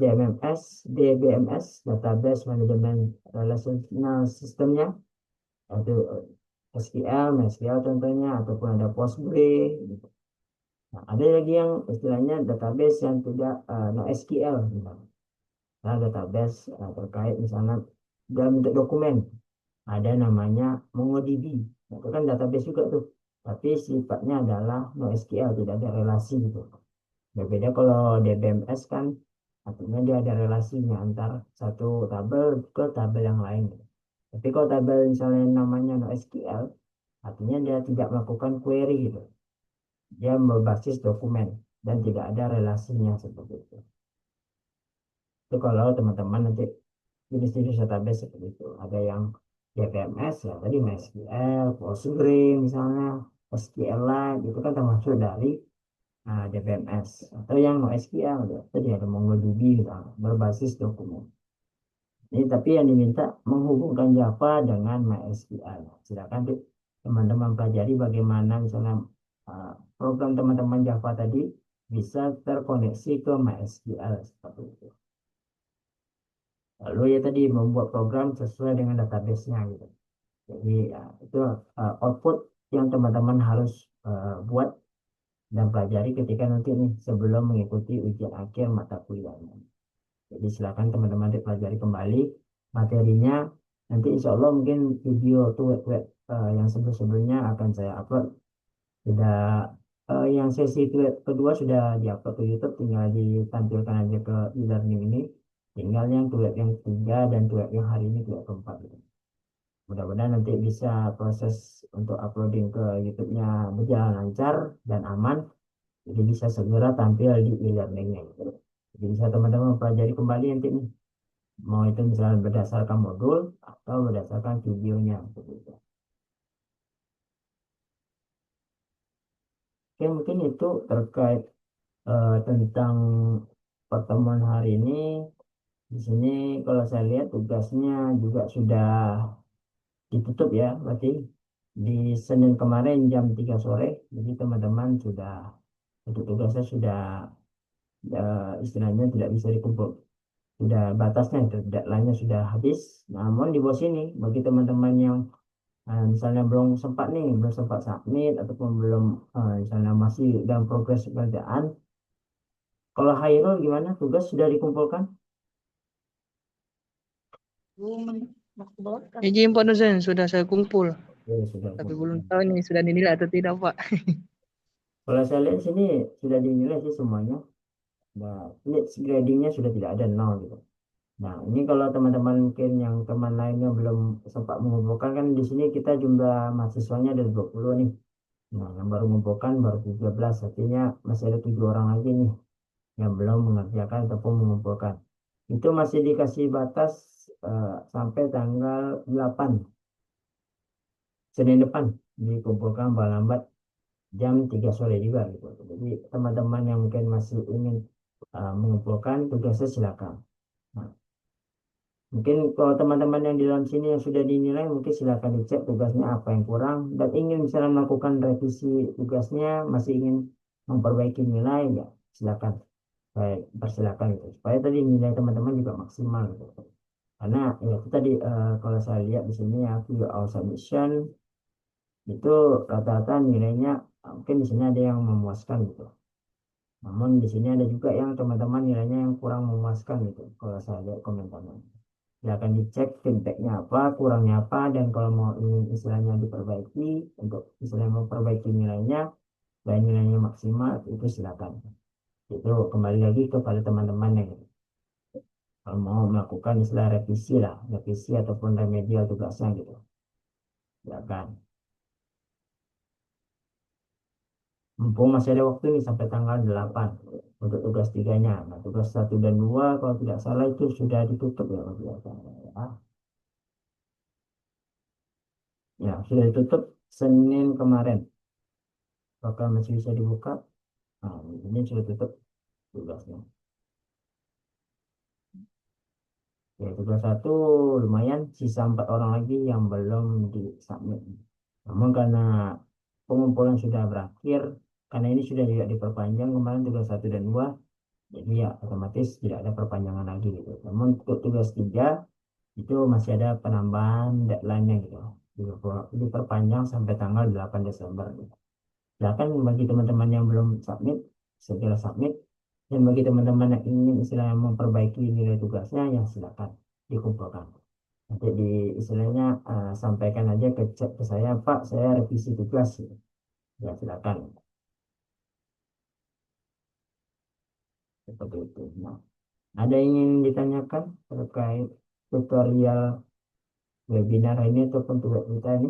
DBMS, Database Management Relational System-nya, yaitu SQL, MySQL contohnya, ataupun ada Postgre. Gitu. Nah, ada lagi yang istilahnya database yang tidak NoSQL. Misalnya. Nah, database terkait misalnya dalam bentuk dokumen. Ada namanya MongoDB. Nah, itu kan database juga tuh. Tapi sifatnya adalah NoSQL, tidak ada relasi gitu. Berbeda kalau DBMS kan artinya dia ada relasinya antar satu tabel ke tabel yang lain. Tapi kalau tabel misalnya namanya NoSQL, artinya dia tidak melakukan query gitu. Dia berbasis dokumen dan tidak ada relasinya seperti itu. Itu kalau teman-teman nanti jenis-jenis database seperti itu. Ada yang DBMS ya tadi MySQL, Postgre misalnya, SQLite itu kan termasuk dari DBMS atau yang NoSQL ya. Tadi ada MongoDB gitu, berbasis dokumen. Ini tapi yang diminta menghubungkan Java dengan MySQL. Silakan teman-teman pelajari bagaimana misalnya program teman-teman Java tadi bisa terkoneksi ke MySQL seperti itu. Lalu ya tadi membuat program sesuai dengan database-nya gitu. Jadi ya, itu output yang teman-teman harus buat dan pelajari ketika nanti nih sebelum mengikuti ujian akhir mata kuliahnya. Jadi silakan teman-teman pelajari kembali materinya. Nanti insya Allah mungkin video tuh web yang sebelum-sebelumnya akan saya upload. Sudah yang sesi kedua sudah diupload ke YouTube, tinggal ditampilkan aja ke e-learning ini. Tinggal yang web yang ketiga dan web yang hari ini web keempat. Gitu. Mudah-mudahan nanti bisa proses untuk uploading ke YouTube-nya berjalan lancar dan aman. Jadi bisa segera tampil di e-learning-nya. Gitu. Jadi bisa teman-teman pelajari kembali nanti nih. Mau itu misalnya berdasarkan modul atau berdasarkan videonya. Gitu. Oke, mungkin itu terkait tentang pertemuan hari ini. Di sini kalau saya lihat tugasnya juga sudah ditutup ya, berarti di Senin kemarin jam 3 sore. Jadi teman-teman sudah untuk tugasnya sudah istilahnya tidak bisa dikumpul. Sudah batasnya itu deadline-nya sudah habis. Namun di bawah sini bagi teman-teman yang misalnya belum sempat nih, belum sempat submit ataupun belum misalnya masih dalam progres pekerjaan. Kalau Hairul gimana? Tugas sudah dikumpulkan? Izin Pak dosen, sudah saya kumpul. Ya, sudah Tapi belum kemudian. tahu ini sudah dinilai atau tidak, Pak. Kalau saya lihat sini sudah dinilai sih semuanya. Nah, ini gradingnya sudah tidak ada nol gitu. Nah, ini kalau teman-teman mungkin yang teman lainnya belum sempat mengumpulkan kan di sini kita jumlah mahasiswanya ada 20 nih. Nah, yang baru mengumpulkan baru 13, artinya masih ada 7 orang lagi nih yang belum mengerjakan ataupun mengumpulkan. Itu masih dikasih batas sampai tanggal 8 Senin depan dikumpulkan paling lambat jam 3 sore juga gitu. Jadi teman-teman yang mungkin masih ingin mengumpulkan tugasnya silakan. Nah, mungkin kalau teman-teman yang di dalam sini yang sudah dinilai, mungkin silakan dicek tugasnya apa yang kurang dan ingin misalnya melakukan revisi tugasnya, masih ingin memperbaiki nilai, ya silakan. Saya persilakan gitu. Supaya tadi nilai teman-teman juga maksimal gitu. Karena ya itu tadi kalau saya lihat di sini ya view our submission itu rata-rata nilainya mungkin di sini ada yang memuaskan gitu. Namun di sini ada juga yang teman-teman nilainya yang kurang memuaskan gitu. Kalau saya lihat komentarnya. Silakan dicek feedbacknya apa, kurangnya apa, dan kalau mau ingin istilahnya diperbaiki, untuk istilahnya memperbaiki nilainya, dan nilainya maksimal, itu silakan. Itu kembali lagi kepada teman-teman yang kalau mau melakukan istilah revisi lah, revisi ataupun remedial tugasnya gitu. Silakan. Mumpung masih ada waktu nih sampai tanggal 8 untuk tugas tiganya. Nah, tugas 1 dan 2 kalau tidak salah itu sudah ditutup ya, kalau tidak salah ya. Ya, sudah ditutup Senin kemarin. Apakah masih bisa dibuka? Nah, ini sudah tutup tugasnya. Ya, tugas 1 lumayan, sisa 4 orang lagi yang belum disubmit. Namun karena pengumpulan sudah berakhir, karena ini sudah juga diperpanjang kemarin tugas 1 dan 2, jadi ya otomatis tidak ada perpanjangan lagi gitu. Namun untuk tugas 3 itu masih ada penambahan deadline-nya gitu. Diperpanjang sampai tanggal 8 Desember gitu. Silakan bagi teman-teman yang belum submit, segera submit. Dan bagi teman-teman yang ingin istilahnya memperbaiki nilai tugasnya, ya silakan dikumpulkan. Nanti di istilahnya sampaikan aja ke chat ke saya, Pak, saya revisi tugas. Ya silakan. Seperti itu. Nah, ada yang ingin ditanyakan terkait tutorial webinar ini ataupun tugas kita ini?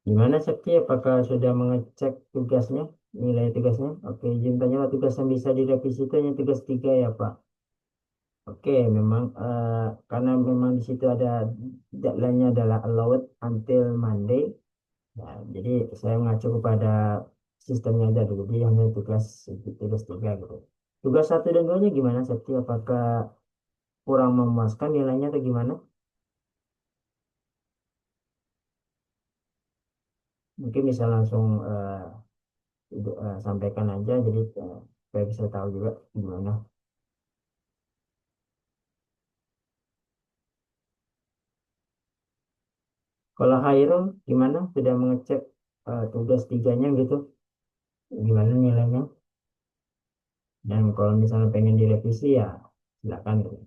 Gimana Sakti? Apakah sudah mengecek tugasnya, nilai tugasnya? Oke, izin tanya tugas yang bisa direvisi itu hanya tugas 3 ya Pak? Oke, memang karena memang di situ ada deadline-nya adalah allowed until Monday. Nah, jadi saya mengacu kepada sistemnya aja dulu. Jadi hanya tugas 3 gitu. Tugas 1 dan 2-nya gimana Sakti? Apakah kurang memuaskan nilainya atau gimana? Mungkin bisa langsung sampaikan aja jadi supaya bisa tahu juga gimana. Kalau Hairul gimana? Sudah mengecek tugas 3-nya gitu? Gimana nilainya? Dan kalau misalnya pengen direvisi ya silakan gitu.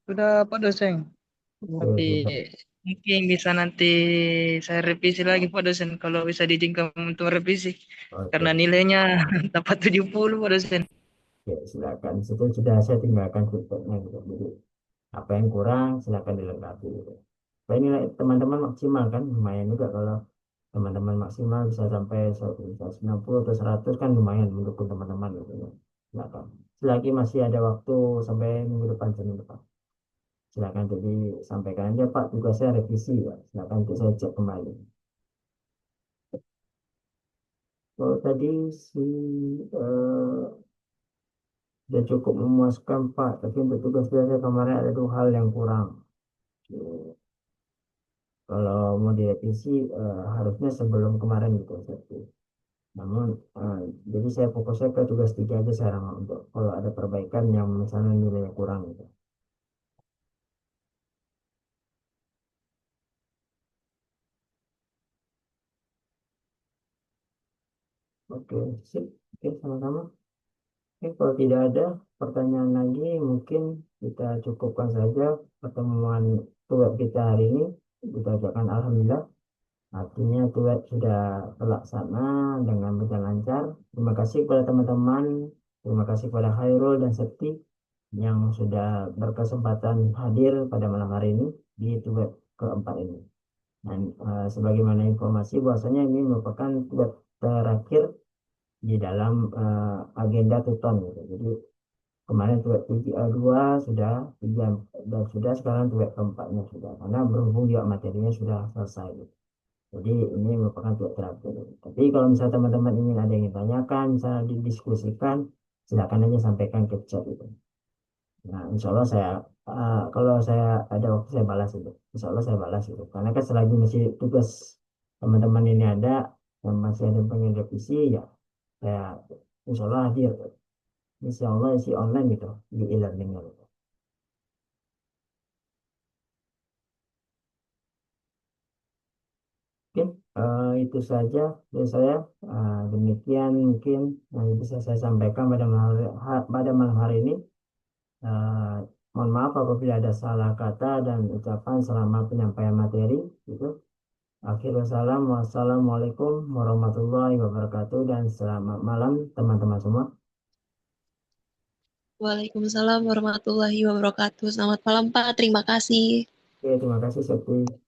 Sudah, Pak dosen. Oke, Tapi sudah. mungkin bisa nanti saya revisi lagi, Pak dosen, kalau bisa diizinkan untuk revisi. Karena Oke, nilainya dapat 70, Pak dosen. oke, silakan. Situ sudah saya tinggalkan feedbacknya gitu. Jadi apa yang kurang silakan dilengkapi gitu. Supaya nilai teman-teman maksimal kan lumayan juga kalau teman-teman maksimal bisa sampai 90 atau 100 kan lumayan mendukung teman-teman gitu ya. Silakan. Selagi masih ada waktu sampai minggu depan, Senin depan. Silakan jadi sampaikan aja Pak tugasnya revisi ya. Silakan untuk saya cek kembali. Kalau tadi si eh, sudah cukup memuaskan Pak, tapi untuk tugas biasa kemarin ada 2 hal yang kurang. Kalau mau direvisi harusnya sebelum kemarin gitu Septi. Namun jadi saya fokusnya ke tugas 3 aja sekarang untuk kalau ada perbaikan yang misalnya nilainya kurang gitu. Oke, sip. Oke, sama-sama. Oke, kalau tidak ada pertanyaan lagi, mungkin kita cukupkan saja pertemuan tugas kita hari ini. Kita ucapkan alhamdulillah. Artinya tugas sudah terlaksana dengan berjalan lancar. Terima kasih kepada teman-teman. Terima kasih kepada Khairul dan Septi yang sudah berkesempatan hadir pada malam hari ini di tugas keempat ini. Dan sebagaimana informasi bahwasanya ini merupakan tugas terakhir di dalam agenda tuton gitu. Jadi kemarin tugas 2 sudah 3 dan sudah sekarang tugas keempatnya sudah karena berhubung juga materinya sudah selesai gitu. Jadi ini merupakan tugas terakhir. Tapi kalau misalnya teman-teman ingin ada yang ditanyakan, misalnya didiskusikan, silakan aja sampaikan ke chat itu. Nah, insya Allah saya kalau saya ada waktu saya balas itu. Insya Allah saya balas itu. Karena kan selagi masih tugas teman-teman ini ada dan masih ada yang pengen revisi ya saya insya Allah hadir. Insya Allah isi online gitu di e-learning gitu. Oke, itu saja dari saya. Demikian mungkin yang bisa saya sampaikan pada malam hari ini. Eh, Mohon maaf apabila ada salah kata dan ucapan selama penyampaian materi. Gitu. Akhirul salam, wassalamualaikum warahmatullahi wabarakatuh dan selamat malam teman-teman semua. Waalaikumsalam warahmatullahi wabarakatuh. Selamat malam, Pak. Terima kasih. Oke, terima kasih Septi.